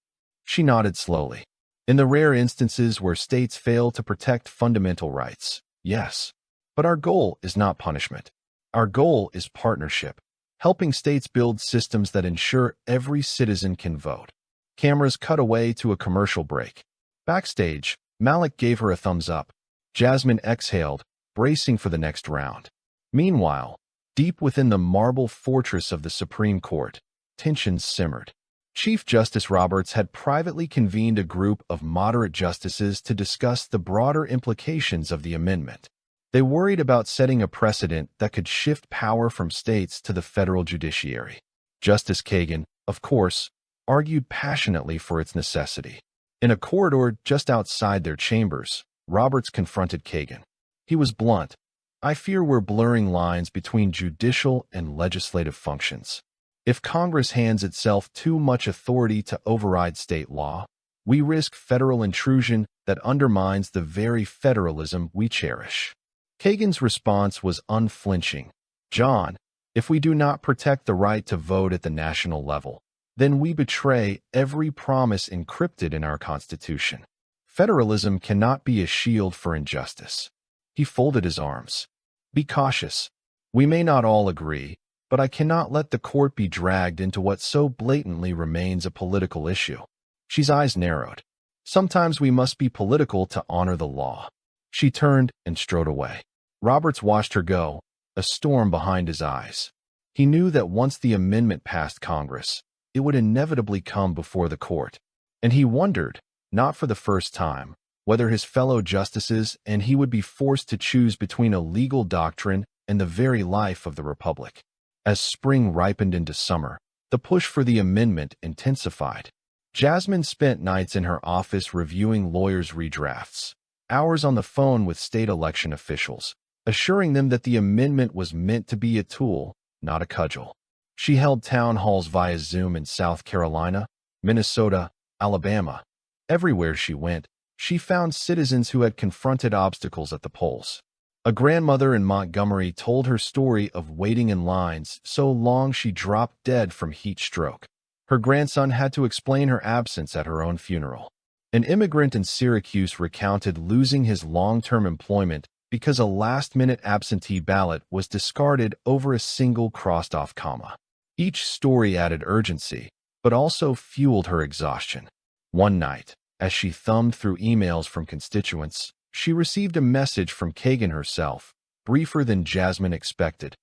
She nodded slowly. "In the rare instances where states fail to protect fundamental rights, yes. But our goal is not punishment. Our goal is partnership, helping states build systems that ensure every citizen can vote." Cameras cut away to a commercial break. Backstage, Malik gave her a thumbs up. Jasmine exhaled, bracing for the next round. Meanwhile, deep within the marble fortress of the Supreme Court, tensions simmered. Chief Justice Roberts had privately convened a group of moderate justices to discuss the broader implications of the amendment. They worried about setting a precedent that could shift power from states to the federal judiciary. Justice Kagan, of course, argued passionately for its necessity. In a corridor just outside their chambers, Roberts confronted Kagan. He was blunt. "I fear we're blurring lines between judicial and legislative functions. If Congress hands itself too much authority to override state law, We risk federal intrusion that undermines the very federalism we cherish. Kagan's response was unflinching. John, if we do not protect the right to vote at the national level, then we betray every promise encrypted in our Constitution. Federalism cannot be a shield for injustice. He folded his arms. Be cautious. We may not all agree, but I cannot let the court be dragged into what so blatantly remains a political issue. She's eyes narrowed. Sometimes we must be political to honor the law. She turned and strode away. Roberts watched her go, a storm behind his eyes. He knew that once the amendment passed Congress, it would inevitably come before the court. And he wondered, not for the first time, whether his fellow justices and he would be forced to choose between a legal doctrine and the very life of the Republic. As spring ripened into summer, the push for the amendment intensified. Jasmine spent nights in her office reviewing lawyers' redrafts, hours on the phone with state election officials, assuring them that the amendment was meant to be a tool, not a cudgel. She held town halls via Zoom in South Carolina, Minnesota, Alabama. Everywhere she went, she found citizens who had confronted obstacles at the polls. A grandmother in Montgomery told her story of waiting in lines so long she dropped dead from heat stroke. Her grandson had to explain her absence at her own funeral. An immigrant in Syracuse recounted losing his long-term employment because a last-minute absentee ballot was discarded over a single crossed-off comma. Each story added urgency, but also fueled her exhaustion. One night, as she thumbed through emails from constituents, she received a message from Kagan herself, briefer than Jasmine expected.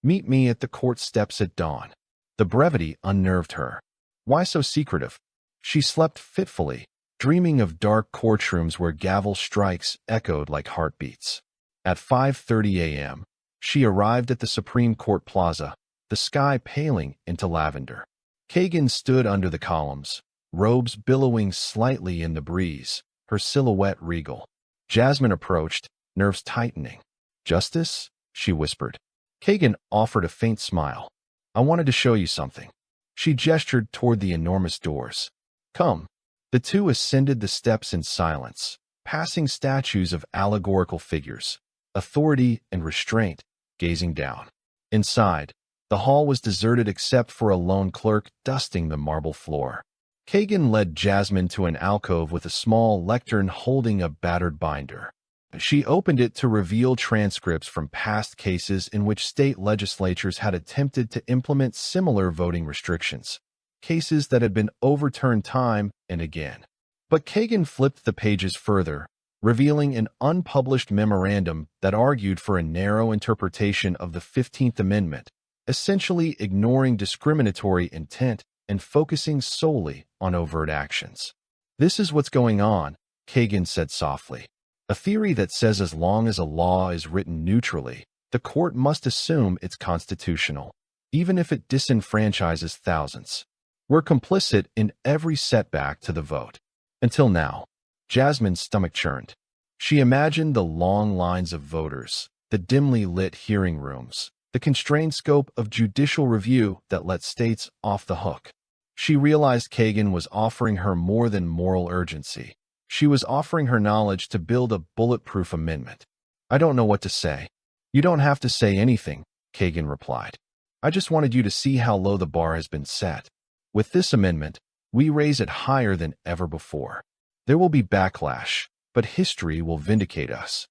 Meet me at the court steps at dawn. The brevity unnerved her. Why so secretive? She slept fitfully, dreaming of dark courtrooms where gavel strikes echoed like heartbeats. At 5:30 a.m., she arrived at the Supreme Court Plaza, the sky paling into lavender. Kagan stood under the columns, robes billowing slightly in the breeze, her silhouette regal. Jasmine approached, nerves tightening. "Justice?" she whispered. Kagan offered a faint smile. "I wanted to show you something." She gestured toward the enormous doors. "Come." The two ascended the steps in silence, passing statues of allegorical figures, authority and restraint, gazing down. Inside, the hall was deserted except for a lone clerk dusting the marble floor. Kagan led Jasmine to an alcove with a small lectern holding a battered binder. She opened it to reveal transcripts from past cases in which state legislatures had attempted to implement similar voting restrictions, cases that had been overturned time and again. But Kagan flipped the pages further, revealing an unpublished memorandum that argued for a narrow interpretation of the 15th Amendment, essentially ignoring discriminatory intent and focusing solely on overt actions. "This is what's going on," Kagan said softly. "A theory that says as long as a law is written neutrally, the court must assume it's constitutional, even if it disenfranchises thousands. We're complicit in every setback to the vote." Until now, Jasmine's stomach churned. She imagined the long lines of voters, the dimly lit hearing rooms, the constrained scope of judicial review that let states off the hook. She realized Kagan was offering her more than moral urgency. She was offering her knowledge to build a bulletproof amendment. "I don't know what to say." "You don't have to say anything," Kagan replied. "I just wanted you to see how low the bar has been set. With this amendment, we raise it higher than ever before. There will be backlash, but history will vindicate us."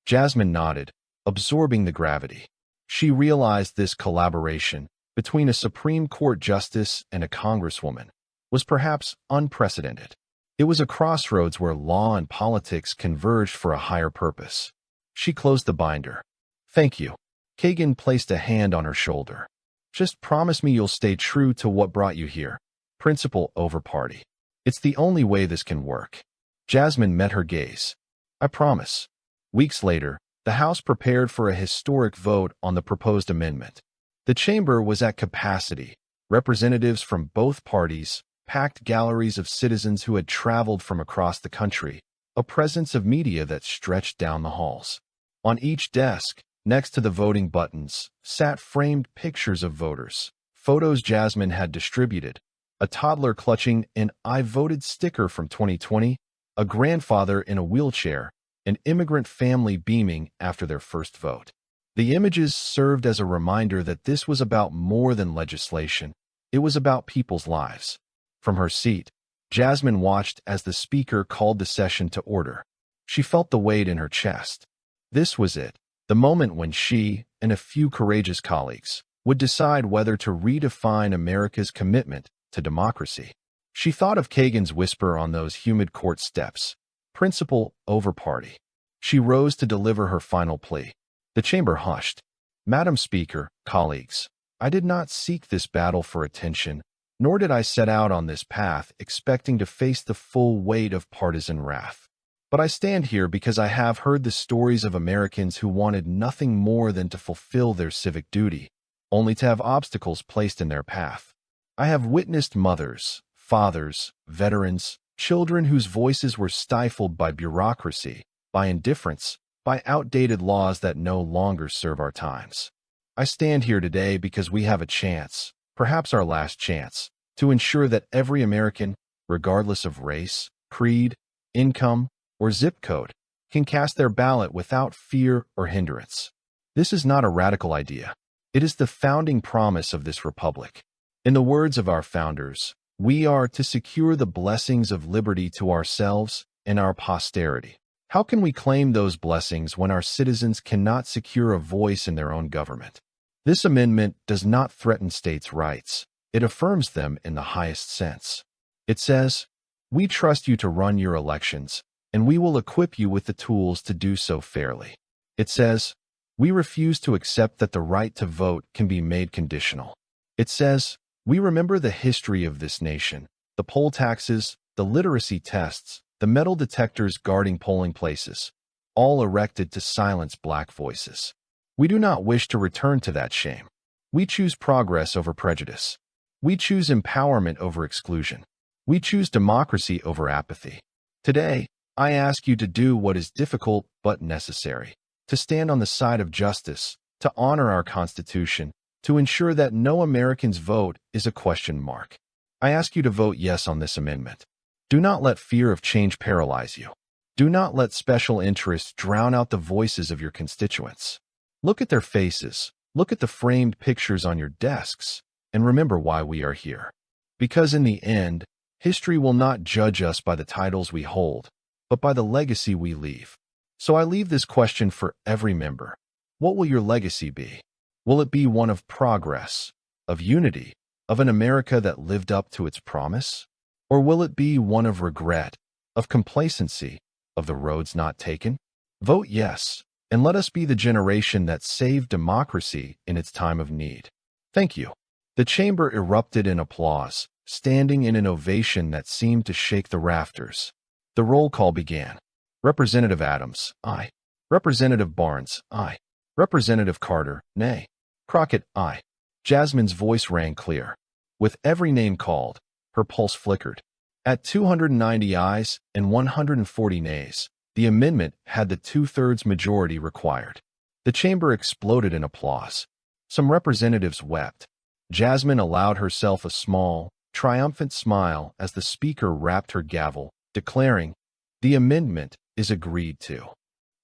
Jasmine nodded, absorbing the gravity. She realized this collaboration between a Supreme Court justice and a Congresswoman was perhaps unprecedented. It was a crossroads where law and politics converged for a higher purpose. She closed the binder. "Thank you." Kagan placed a hand on her shoulder. "Just promise me you'll stay true to what brought you here. Principle over party. It's the only way this can work." Jasmine met her gaze. "I promise." Weeks later, the House prepared for a historic vote on the proposed amendment. The chamber was at capacity. Representatives from both parties, packed galleries of citizens who had traveled from across the country, a presence of media that stretched down the halls. On each desk, next to the voting buttons, sat framed pictures of voters, photos Jasmine had distributed, a toddler clutching an "I voted" sticker from 2020, a grandfather in a wheelchair, an immigrant family beaming after their first vote. The images served as a reminder that this was about more than legislation. It was about people's lives. From her seat, Jasmine watched as the speaker called the session to order. She felt the weight in her chest. This was it, the moment when she, and a few courageous colleagues, would decide whether to redefine America's commitment to democracy. She thought of Kagan's whisper on those humid court steps, principle over party. She rose to deliver her final plea. The chamber hushed. "Madam Speaker, colleagues, I did not seek this battle for attention, nor did I set out on this path expecting to face the full weight of partisan wrath. But I stand here because I have heard the stories of Americans who wanted nothing more than to fulfill their civic duty, only to have obstacles placed in their path. I have witnessed mothers, fathers, veterans, children whose voices were stifled by bureaucracy, by indifference, by outdated laws that no longer serve our times. I stand here today because we have a chance, perhaps our last chance, to ensure that every American, regardless of race, creed, income, or zip code, can cast their ballot without fear or hindrance. This is not a radical idea. It is the founding promise of this republic. In the words of our founders, we are to secure the blessings of liberty to ourselves and our posterity. How can we claim those blessings when our citizens cannot secure a voice in their own government? This amendment does not threaten states' rights. It affirms them in the highest sense. It says, "We trust you to run your elections, and we will equip you with the tools to do so fairly." It says, "We refuse to accept that the right to vote can be made conditional." It says, "We remember the history of this nation, the poll taxes, the literacy tests, the metal detectors guarding polling places, all erected to silence Black voices. We do not wish to return to that shame. We choose progress over prejudice. We choose empowerment over exclusion. We choose democracy over apathy. Today, I ask you to do what is difficult but necessary, to stand on the side of justice, to honor our Constitution, to ensure that no American's vote is a question mark. I ask you to vote yes on this amendment. Do not let fear of change paralyze you. Do not let special interests drown out the voices of your constituents. Look at their faces, look at the framed pictures on your desks, and remember why we are here. Because in the end, history will not judge us by the titles we hold, but by the legacy we leave. So I leave this question for every member. What will your legacy be? Will it be one of progress, of unity, of an America that lived up to its promise? Or will it be one of regret, of complacency, of the roads not taken? Vote yes, and let us be the generation that saved democracy in its time of need. Thank you. The chamber erupted in applause, standing in an ovation that seemed to shake the rafters. The roll call began. Representative Adams, aye. Representative Barnes, aye. Representative Carter, nay. Crockett, aye. Jasmine's voice rang clear. With every name called, her pulse flickered. At 290 ayes and 140 nays, the amendment had the two-thirds majority required. The chamber exploded in applause. Some representatives wept. Jasmine allowed herself a small, triumphant smile as the speaker rapped her gavel, declaring, "The amendment is agreed to."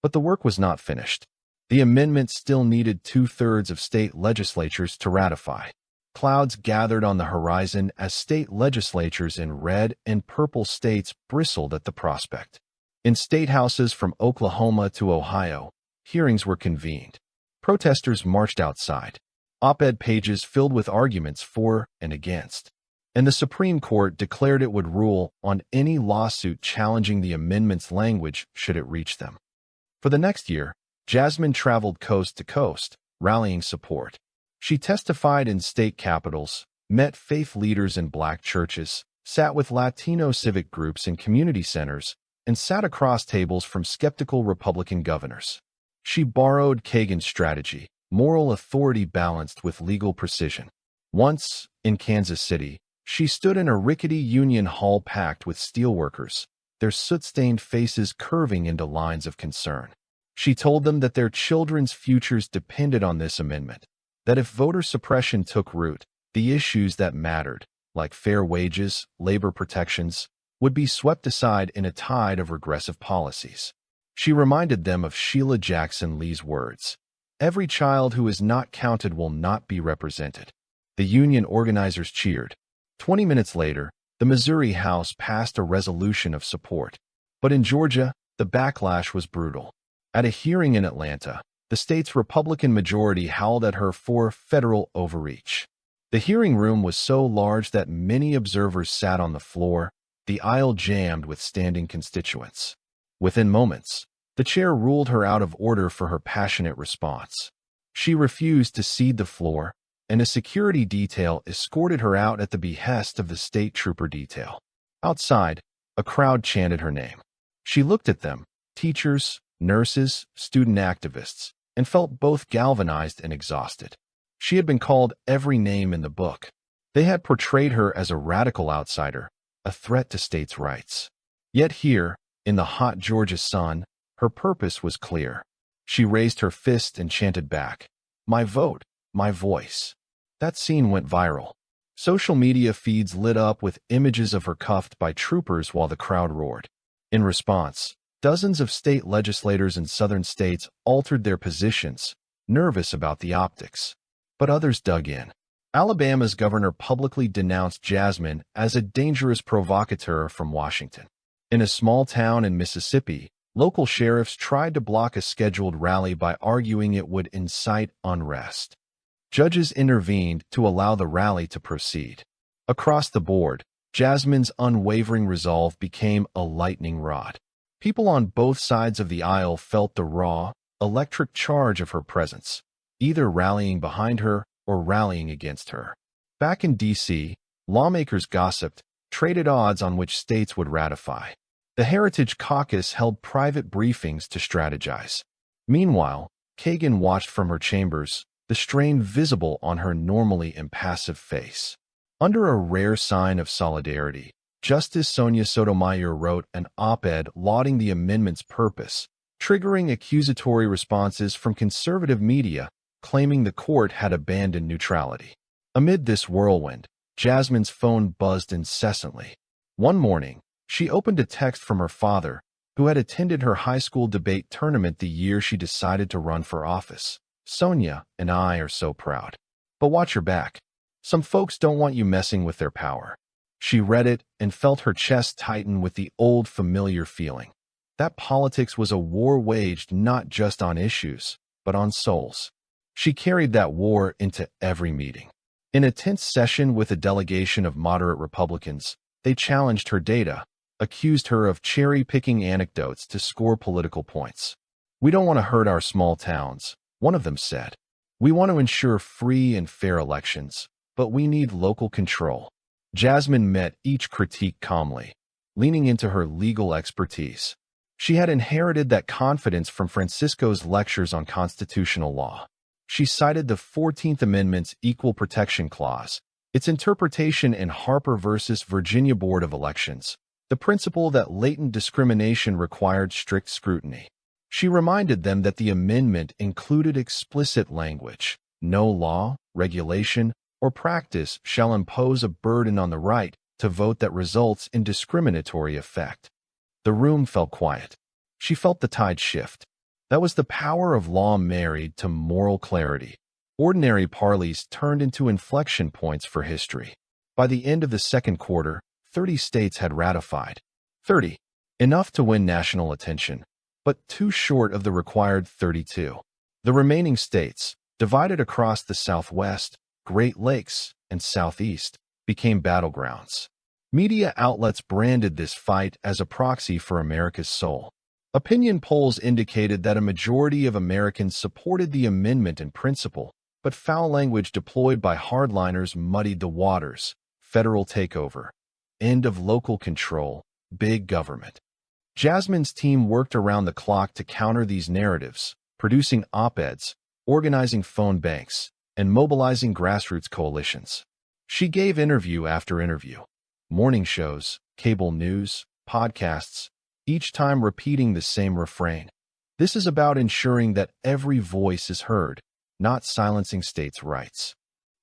But the work was not finished. The amendment still needed two-thirds of state legislatures to ratify. Clouds gathered on the horizon as state legislatures in red and purple states bristled at the prospect. In state houses from Oklahoma to Ohio, hearings were convened. Protesters marched outside. Op-ed pages filled with arguments for and against. And the Supreme Court declared it would rule on any lawsuit challenging the amendment's language should it reach them. For the next year, Jasmine traveled coast to coast, rallying support. She testified in state capitals, met faith leaders in Black churches, sat with Latino civic groups in community centers, and sat across tables from skeptical Republican governors. She borrowed Kagan's strategy, moral authority balanced with legal precision. Once, in Kansas City, she stood in a rickety Union Hall packed with steelworkers, their soot-stained faces curving into lines of concern. She told them that their children's futures depended on this amendment, that if voter suppression took root, the issues that mattered, like fair wages, labor protections, would be swept aside in a tide of regressive policies. She reminded them of Sheila Jackson Lee's words, "Every child who is not counted will not be represented." The union organizers cheered. 20 minutes later, the Missouri House passed a resolution of support. But in Georgia, the backlash was brutal. At a hearing in Atlanta, the state's Republican majority howled at her for federal overreach. The hearing room was so large that many observers sat on the floor, the aisle jammed with standing constituents. Within moments, the chair ruled her out of order for her passionate response. She refused to cede the floor, and a security detail escorted her out at the behest of the state trooper detail. Outside, a crowd chanted her name. She looked at them, teachers, nurses, student activists, and felt both galvanized and exhausted. She had been called every name in the book. They had portrayed her as a radical outsider, a threat to states' rights. Yet here, in the hot Georgia sun, her purpose was clear. She raised her fist and chanted back, "My vote, my voice." That scene went viral. Social media feeds lit up with images of her cuffed by troopers while the crowd roared. In response, dozens of state legislators in southern states altered their positions, nervous about the optics. But others dug in. Alabama's governor publicly denounced Jasmine as a dangerous provocateur from Washington. In a small town in Mississippi, local sheriffs tried to block a scheduled rally by arguing it would incite unrest. Judges intervened to allow the rally to proceed. Across the board, Jasmine's unwavering resolve became a lightning rod. People on both sides of the aisle felt the raw, electric charge of her presence, either rallying behind her or rallying against her. Back in D.C., lawmakers gossiped, traded odds on which states would ratify. The Heritage Caucus held private briefings to strategize. Meanwhile, Kagan watched from her chambers, the strain visible on her normally impassive face. Under a rare sign of solidarity, Justice Sonia Sotomayor wrote an op-ed lauding the amendment's purpose, triggering accusatory responses from conservative media claiming the court had abandoned neutrality. Amid this whirlwind, Jasmine's phone buzzed incessantly. One morning, she opened a text from her father, who had attended her high school debate tournament the year she decided to run for office. "Sonia and I are so proud. But watch your back. Some folks don't want you messing with their power." She read it and felt her chest tighten with the old familiar feeling. That politics was a war waged not just on issues, but on souls. She carried that war into every meeting. In a tense session with a delegation of moderate Republicans, they challenged her data, accused her of cherry-picking anecdotes to score political points. "We don't want to hurt our small towns," one of them said. "We want to ensure free and fair elections, but we need local control." Jasmine met each critique calmly, leaning into her legal expertise. She had inherited that confidence from Francisco's lectures on constitutional law. She cited the 14th Amendment's Equal Protection Clause, its interpretation in Harper versus Virginia Board of Elections, the principle that latent discrimination required strict scrutiny. She reminded them that the amendment included explicit language: "No law, regulation, or practice shall impose a burden on the right to vote that results in discriminatory effect." The room fell quiet. She felt the tide shift. That was the power of law married to moral clarity. Ordinary parleys turned into inflection points for history. By the end of the second quarter, 30 states had ratified. 30. Enough to win national attention, but too short of the required 32. The remaining states, divided across the Southwest, Great Lakes, and Southeast, became battlegrounds. Media outlets branded this fight as a proxy for America's soul. Opinion polls indicated that a majority of Americans supported the amendment in principle, but foul language deployed by hardliners muddied the waters: federal takeover, end of local control, big government. Jasmine's team worked around the clock to counter these narratives, producing op-eds, organizing phone banks, and mobilizing grassroots coalitions. She gave interview after interview, morning shows, cable news, podcasts, each time repeating the same refrain: "This is about ensuring that every voice is heard, not silencing states' rights."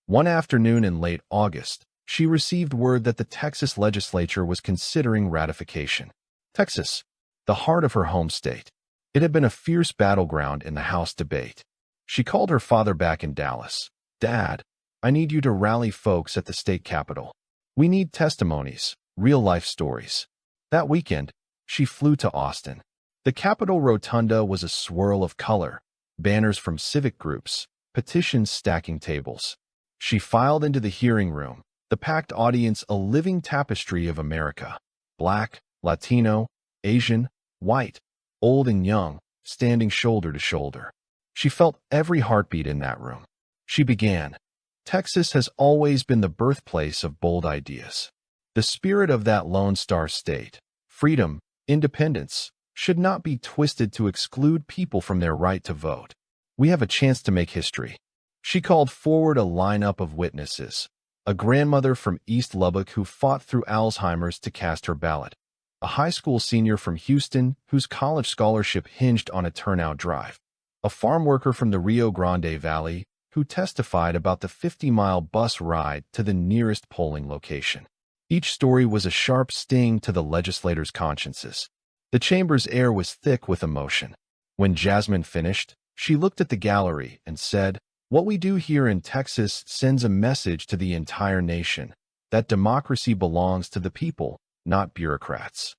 One afternoon in late August, she received word that the Texas legislature was considering ratification. Texas, the heart of her home state. It had been a fierce battleground in the House debate. She called her father back in Dallas. "Dad, I need you to rally folks at the state capitol. We need testimonies, real-life stories." That weekend, she flew to Austin. The Capitol Rotunda was a swirl of color, banners from civic groups, petitions stacking tables. She filed into the hearing room, the packed audience a living tapestry of America. Black, Latino, Asian, white, old and young, standing shoulder to shoulder. She felt every heartbeat in that room. She began. Texas has always been the birthplace of bold ideas. The spirit of that Lone Star state, freedom, independence, should not be twisted to exclude people from their right to vote. We have a chance to make history. She called forward a lineup of witnesses. A grandmother from East Lubbock who fought through Alzheimer's to cast her ballot. A high school senior from Houston whose college scholarship hinged on a turnout drive. A farm worker from the Rio Grande Valley who testified about the 50-mile bus ride to the nearest polling location. Each story was a sharp sting to the legislators' consciences. The chamber's air was thick with emotion. When Jasmine finished, she looked at the gallery and said, "What we do here in Texas sends a message to the entire nation, that democracy belongs to the people, not bureaucrats."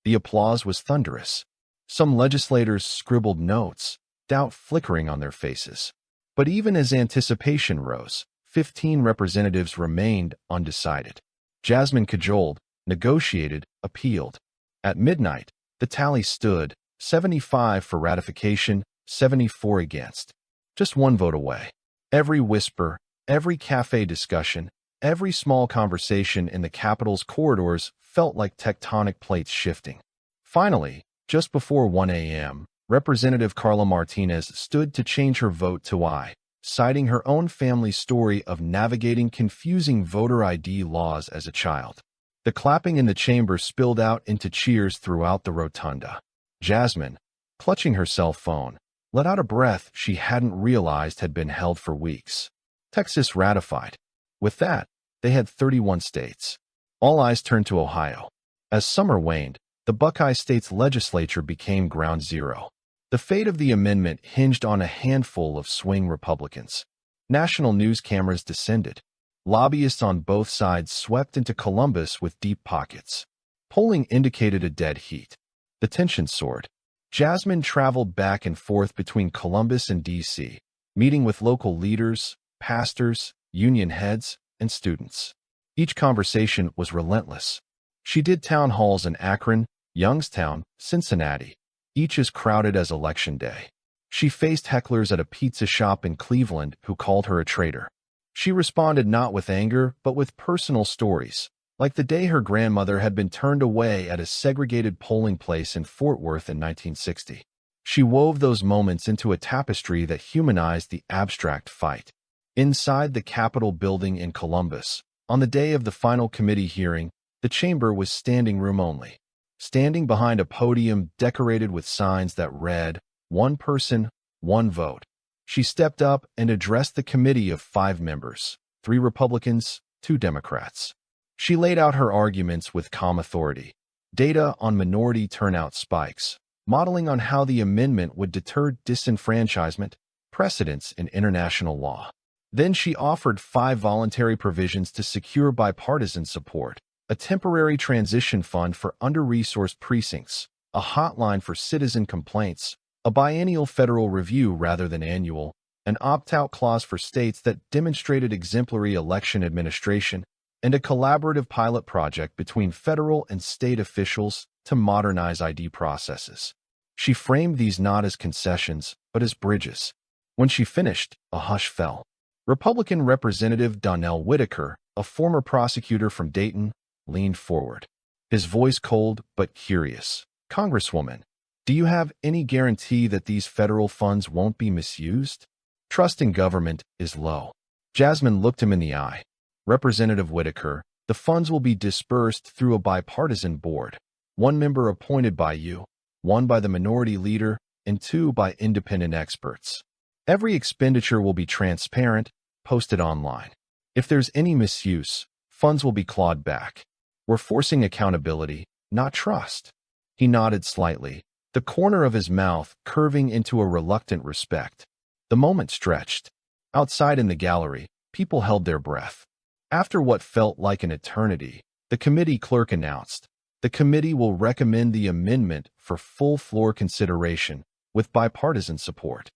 The applause was thunderous. Some legislators scribbled notes, doubt flickering on their faces. But even as anticipation rose, 15 representatives remained undecided. Jasmine cajoled, negotiated, appealed. At midnight, the tally stood, 75 for ratification, 74 against. Just one vote away. Every whisper, every cafe discussion, every small conversation in the Capitol's corridors felt like tectonic plates shifting. Finally, just before 1 a.m., Representative Carla Martinez stood to change her vote to aye, citing her own family's story of navigating confusing voter ID laws as a child. The clapping in the chamber spilled out into cheers throughout the rotunda. Jasmine, clutching her cell phone, let out a breath she hadn't realized had been held for weeks. Texas ratified. With that, they had 31 states. All eyes turned to Ohio. As summer waned, the Buckeye State's legislature became ground zero. The fate of the amendment hinged on a handful of swing Republicans. National news cameras descended. Lobbyists on both sides swept into Columbus with deep pockets. Polling indicated a dead heat. The tension soared. Jasmine traveled back and forth between Columbus and D.C., meeting with local leaders, pastors, union heads, and students. Each conversation was relentless. She did town halls in Akron, Youngstown, Cincinnati, each as crowded as Election Day. She faced hecklers at a pizza shop in Cleveland who called her a traitor. She responded not with anger, but with personal stories, like the day her grandmother had been turned away at a segregated polling place in Fort Worth in 1960. She wove those moments into a tapestry that humanized the abstract fight. Inside the Capitol building in Columbus, on the day of the final committee hearing, the chamber was standing room only. Standing behind a podium decorated with signs that read, "One person, one vote." She stepped up and addressed the committee of 5 members, 3 Republicans, 2 Democrats. She laid out her arguments with calm authority. Data on minority turnout spikes, modeling on how the amendment would deter disenfranchisement, precedents in international law. Then she offered 5 voluntary provisions to secure bipartisan support: a temporary transition fund for under-resourced precincts, a hotline for citizen complaints, a biennial federal review rather than annual, an opt-out clause for states that demonstrated exemplary election administration, and a collaborative pilot project between federal and state officials to modernize ID processes. She framed these not as concessions, but as bridges. When she finished, a hush fell. Republican Representative Donnell Whitaker, a former prosecutor from Dayton, leaned forward. His voice cold but curious. "Congresswoman, do you have any guarantee that these federal funds won't be misused? Trust in government is low." Jasmine looked him in the eye. "Representative Whitaker, the funds will be dispersed through a bipartisan board. 1 member appointed by you, 1 by the minority leader, and 2 by independent experts. Every expenditure will be transparent, posted online. If there's any misuse, Funds will be clawed back. We're forcing accountability, not trust." He nodded slightly, the corner of his mouth curving into a reluctant respect. The moment stretched. Outside in the gallery, people held their breath. After what felt like an eternity, the committee clerk announced, "The committee will recommend the amendment for full floor consideration with bipartisan support."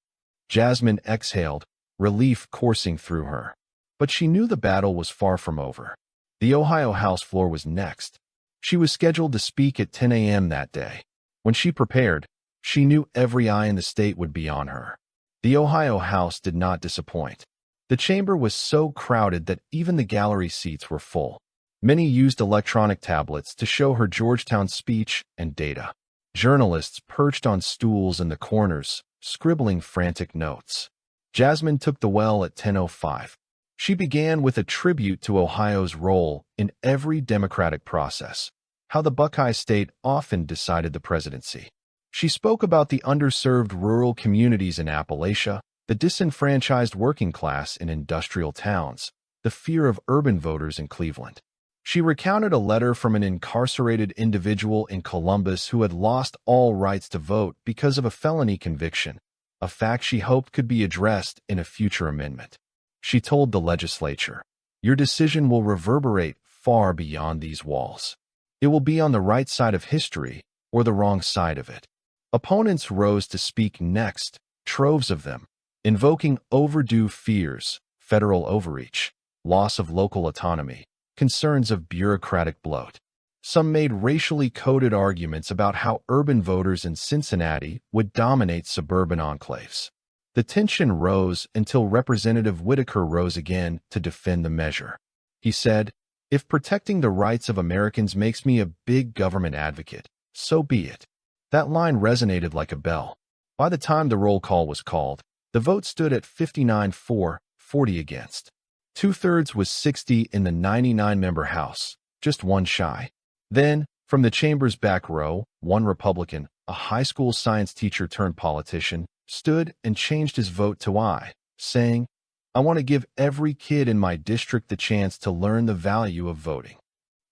Jasmine exhaled, relief coursing through her. But she knew the battle was far from over. The Ohio House floor was next. She was scheduled to speak at 10 a.m. that day. When she prepared, she knew every eye in the state would be on her. The Ohio House did not disappoint. The chamber was so crowded that even the gallery seats were full. Many used electronic tablets to show her Georgetown speech and data. Journalists perched on stools in the corners, scribbling frantic notes. Jasmine took the well at 10:05. She began with a tribute to Ohio's role in every democratic process, how the Buckeye State often decided the presidency. She spoke about the underserved rural communities in Appalachia, the disenfranchised working class in industrial towns, the fear of urban voters in Cleveland. She recounted a letter from an incarcerated individual in Columbus who had lost all rights to vote because of a felony conviction, a fact she hoped could be addressed in a future amendment. She told the legislature, "Your decision will reverberate far beyond these walls. It will be on the right side of history or the wrong side of it." Opponents rose to speak next, troves of them, invoking overdue fears, federal overreach, loss of local autonomy, concerns of bureaucratic bloat. Some made racially coded arguments about how urban voters in Cincinnati would dominate suburban enclaves. The tension rose until Representative Whitaker rose again to defend the measure. He said, "If protecting the rights of Americans makes me a big government advocate, so be it." That line resonated like a bell. By the time the roll call was called, the vote stood at 59 for, 40 against. Two-thirds was 60 in the 99-member House, just one shy. Then, from the chamber's back row, one Republican, a high school science teacher turned politician, stood and changed his vote to aye, saying, "I want to give every kid in my district the chance to learn the value of voting."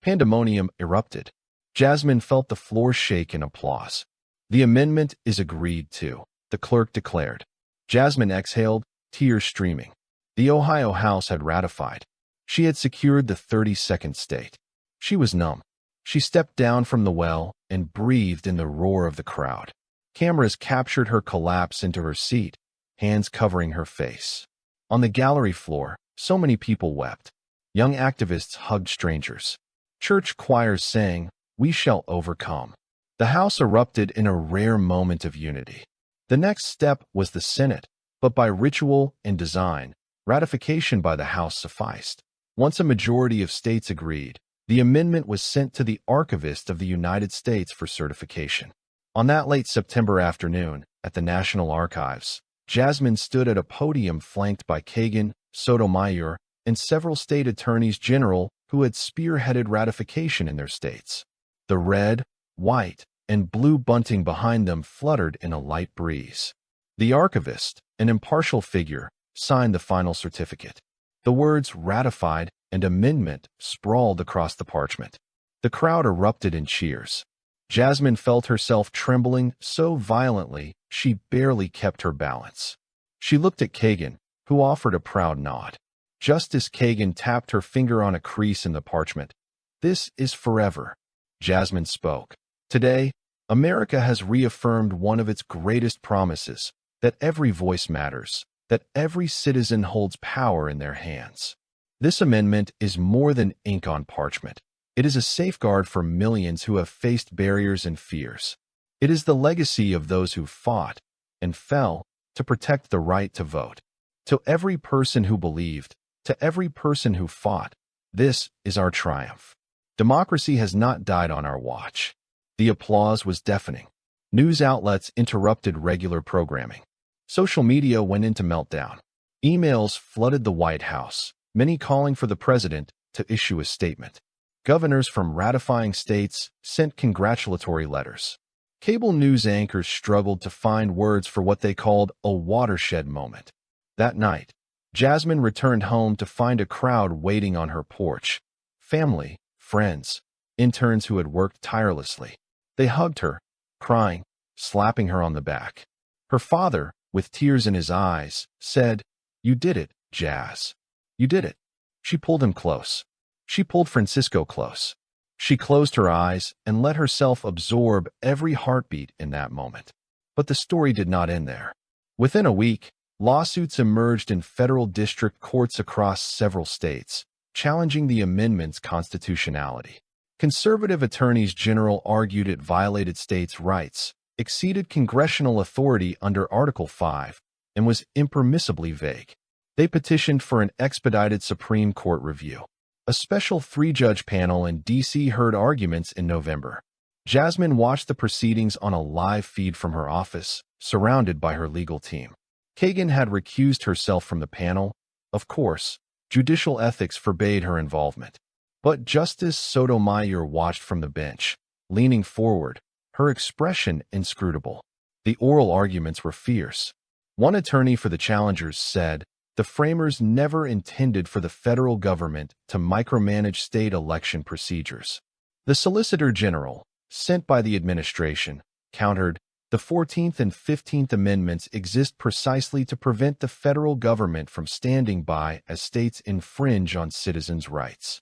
Pandemonium erupted. Jasmine felt the floor shake in applause. "The amendment is agreed to," the clerk declared. Jasmine exhaled, tears streaming. The Ohio House had ratified. She had secured the 32nd state. She was numb. She stepped down from the well and breathed in the roar of the crowd. Cameras captured her collapse into her seat, hands covering her face. On the gallery floor, so many people wept. Young activists hugged strangers. Church choirs sang, "We shall overcome." The House erupted in a rare moment of unity. The next step was the Senate, but by ritual and design, ratification by the House sufficed. Once a majority of states agreed, the amendment was sent to the Archivist of the United States for certification. On that late September afternoon, at the National Archives, Jasmine stood at a podium flanked by Kagan, Sotomayor, and several state attorneys general who had spearheaded ratification in their states. The red, white, and blue bunting behind them fluttered in a light breeze. The archivist, an impartial figure, signed the final certificate. The words "ratified" and "amendment" sprawled across the parchment. The crowd erupted in cheers. Jasmine felt herself trembling so violently she barely kept her balance. She looked at Kagan, who offered a proud nod. Justice Kagan tapped her finger on a crease in the parchment. "This is forever," Jasmine spoke. "Today, America has reaffirmed one of its greatest promises, that every voice matters, that every citizen holds power in their hands. This amendment is more than ink on parchment. It is a safeguard for millions who have faced barriers and fears. It is the legacy of those who fought and fell to protect the right to vote. To every person who believed, to every person who fought, this is our triumph. Democracy has not died on our watch." The applause was deafening. News outlets interrupted regular programming. Social media went into meltdown. Emails flooded the White House, many calling for the president to issue a statement. Governors from ratifying states sent congratulatory letters. Cable news anchors struggled to find words for what they called a watershed moment. That night, Jasmine returned home to find a crowd waiting on her porch, family, friends, interns who had worked tirelessly. They hugged her, crying, slapping her on the back. Her father, with tears in his eyes, said, "You did it, Jazz. You did it." She pulled him close. She pulled Francisco close. She closed her eyes and let herself absorb every heartbeat in that moment. But the story did not end there. Within a week, lawsuits emerged in federal district courts across several states, challenging the amendment's constitutionality. Conservative attorneys general argued it violated states' rights, exceeded congressional authority under Article 5, and was impermissibly vague. They petitioned for an expedited Supreme Court review. A special three-judge panel in D.C. heard arguments in November. Jasmine watched the proceedings on a live feed from her office, surrounded by her legal team. Kagan had recused herself from the panel. Of course, judicial ethics forbade her involvement. But Justice Sotomayor watched from the bench, leaning forward, her expression inscrutable. The oral arguments were fierce. One attorney for the challengers said, "The framers never intended for the federal government to micromanage state election procedures." The Solicitor General, sent by the administration, countered, "The 14th and 15th Amendments exist precisely to prevent the federal government from standing by as states infringe on citizens' rights."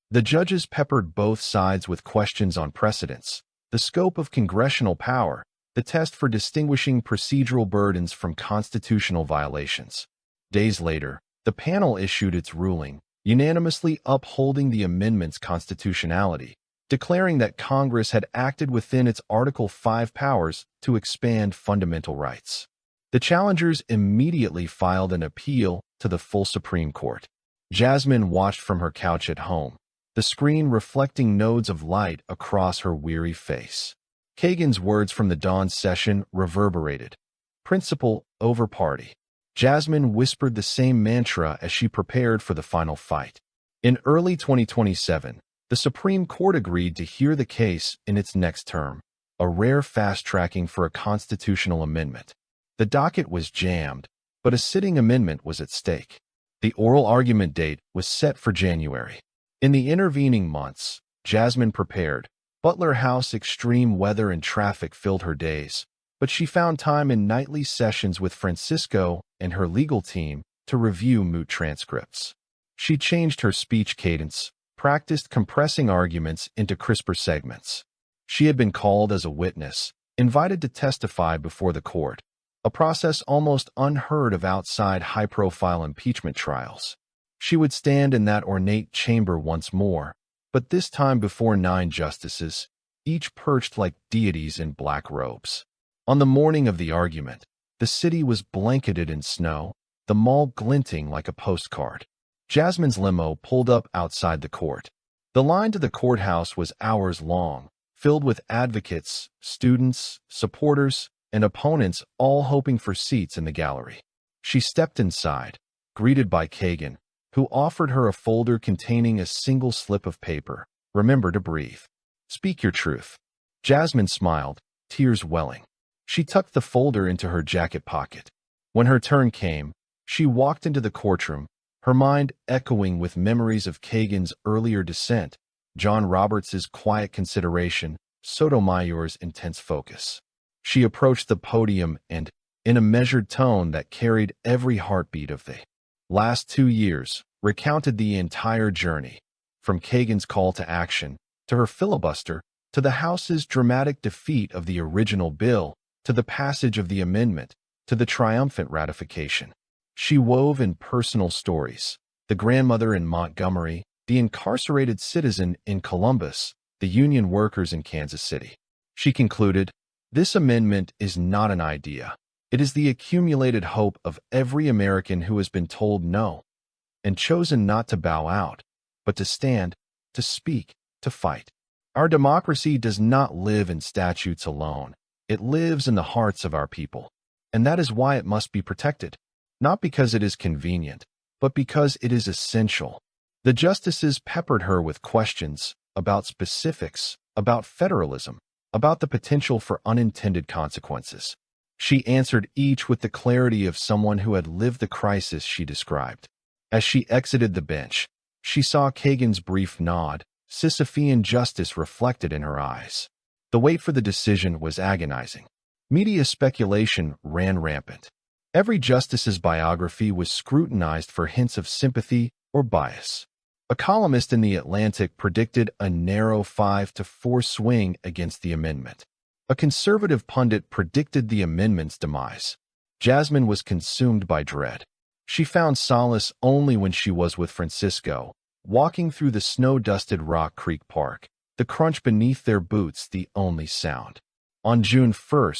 The judges peppered both sides with questions on precedents, the scope of congressional power, the test for distinguishing procedural burdens from constitutional violations. Days later, the panel issued its ruling, unanimously upholding the amendment's constitutionality, declaring that Congress had acted within its Article 5 powers to expand fundamental rights. The challengers immediately filed an appeal to the full Supreme Court. Jasmine watched from her couch at home, the screen reflecting nodes of light across her weary face. Kagan's words from the dawn session reverberated. Principle over party. Jasmine whispered the same mantra as she prepared for the final fight. In early 2027, the Supreme Court agreed to hear the case in its next term, a rare fast-tracking for a constitutional amendment. The docket was jammed, but a sitting amendment was at stake. The oral argument date was set for January. In the intervening months, Jasmine prepared. Butler House extreme weather and traffic filled her days, but she found time in nightly sessions with Francisco and her legal team to review moot transcripts. She changed her speech cadence, practiced compressing arguments into crisper segments. She had been called as a witness, invited to testify before the court, a process almost unheard of outside high-profile impeachment trials. She would stand in that ornate chamber once more, but this time before 9 justices, each perched like deities in black robes. On the morning of the argument, the city was blanketed in snow, the mall glinting like a postcard. Jasmine's limo pulled up outside the court. The line to the courthouse was hours long, filled with advocates, students, supporters, and opponents all hoping for seats in the gallery. She stepped inside, greeted by Kagan, who offered her a folder containing a single slip of paper. "Remember to breathe. Speak your truth." Jasmine smiled, tears welling. She tucked the folder into her jacket pocket. When her turn came, she walked into the courtroom, her mind echoing with memories of Kagan's earlier dissent, John Roberts's quiet consideration, Sotomayor's intense focus. She approached the podium and, in a measured tone that carried every heartbeat of the last 2 years, recounted the entire journey, from Kagan's call to action, to her filibuster, to the House's dramatic defeat of the original bill, to the passage of the amendment, to the triumphant ratification. She wove in personal stories, the grandmother in Montgomery, the incarcerated citizen in Columbus, the union workers in Kansas City. She concluded, "This amendment is not an idea. It is the accumulated hope of every American who has been told no, and chosen not to bow out, but to stand, to speak, to fight. Our democracy does not live in statutes alone. It lives in the hearts of our people, and that is why it must be protected, not because it is convenient, but because it is essential." The justices peppered her with questions about specifics, about federalism, about the potential for unintended consequences. She answered each with the clarity of someone who had lived the crisis she described. As she exited the bench, She saw Kagan's brief nod, Sisyphean justice reflected in her eyes. The wait for the decision was agonizing. Media speculation ran rampant. Every justice's biography was scrutinized for hints of sympathy or bias. A columnist in The Atlantic predicted a narrow 5-4 swing against the amendment. A conservative pundit predicted the amendment's demise. Jasmine was consumed by dread. She found solace only when she was with Francisco, walking through the snow-dusted Rock Creek Park, the crunch beneath their boots the only sound. On June 1,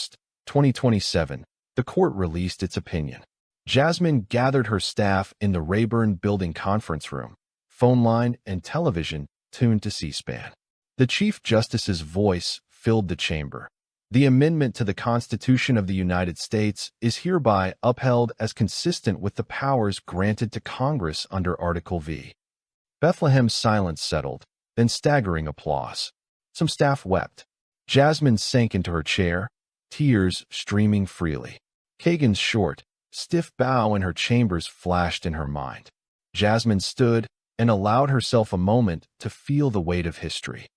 2027, the court released its opinion. Jasmine gathered her staff in the Rayburn Building conference room, phone line and television tuned to C-SPAN. The Chief Justice's voice filled the chamber. The amendment to the Constitution of the United States is hereby upheld as consistent with the powers granted to Congress under Article V. Bethlehem's silence settled, then staggering applause. Some staff wept. Jasmine sank into her chair, tears streaming freely. Kagan's short, stiff bow in her chambers flashed in her mind. Jasmine stood and allowed herself a moment to feel the weight of history.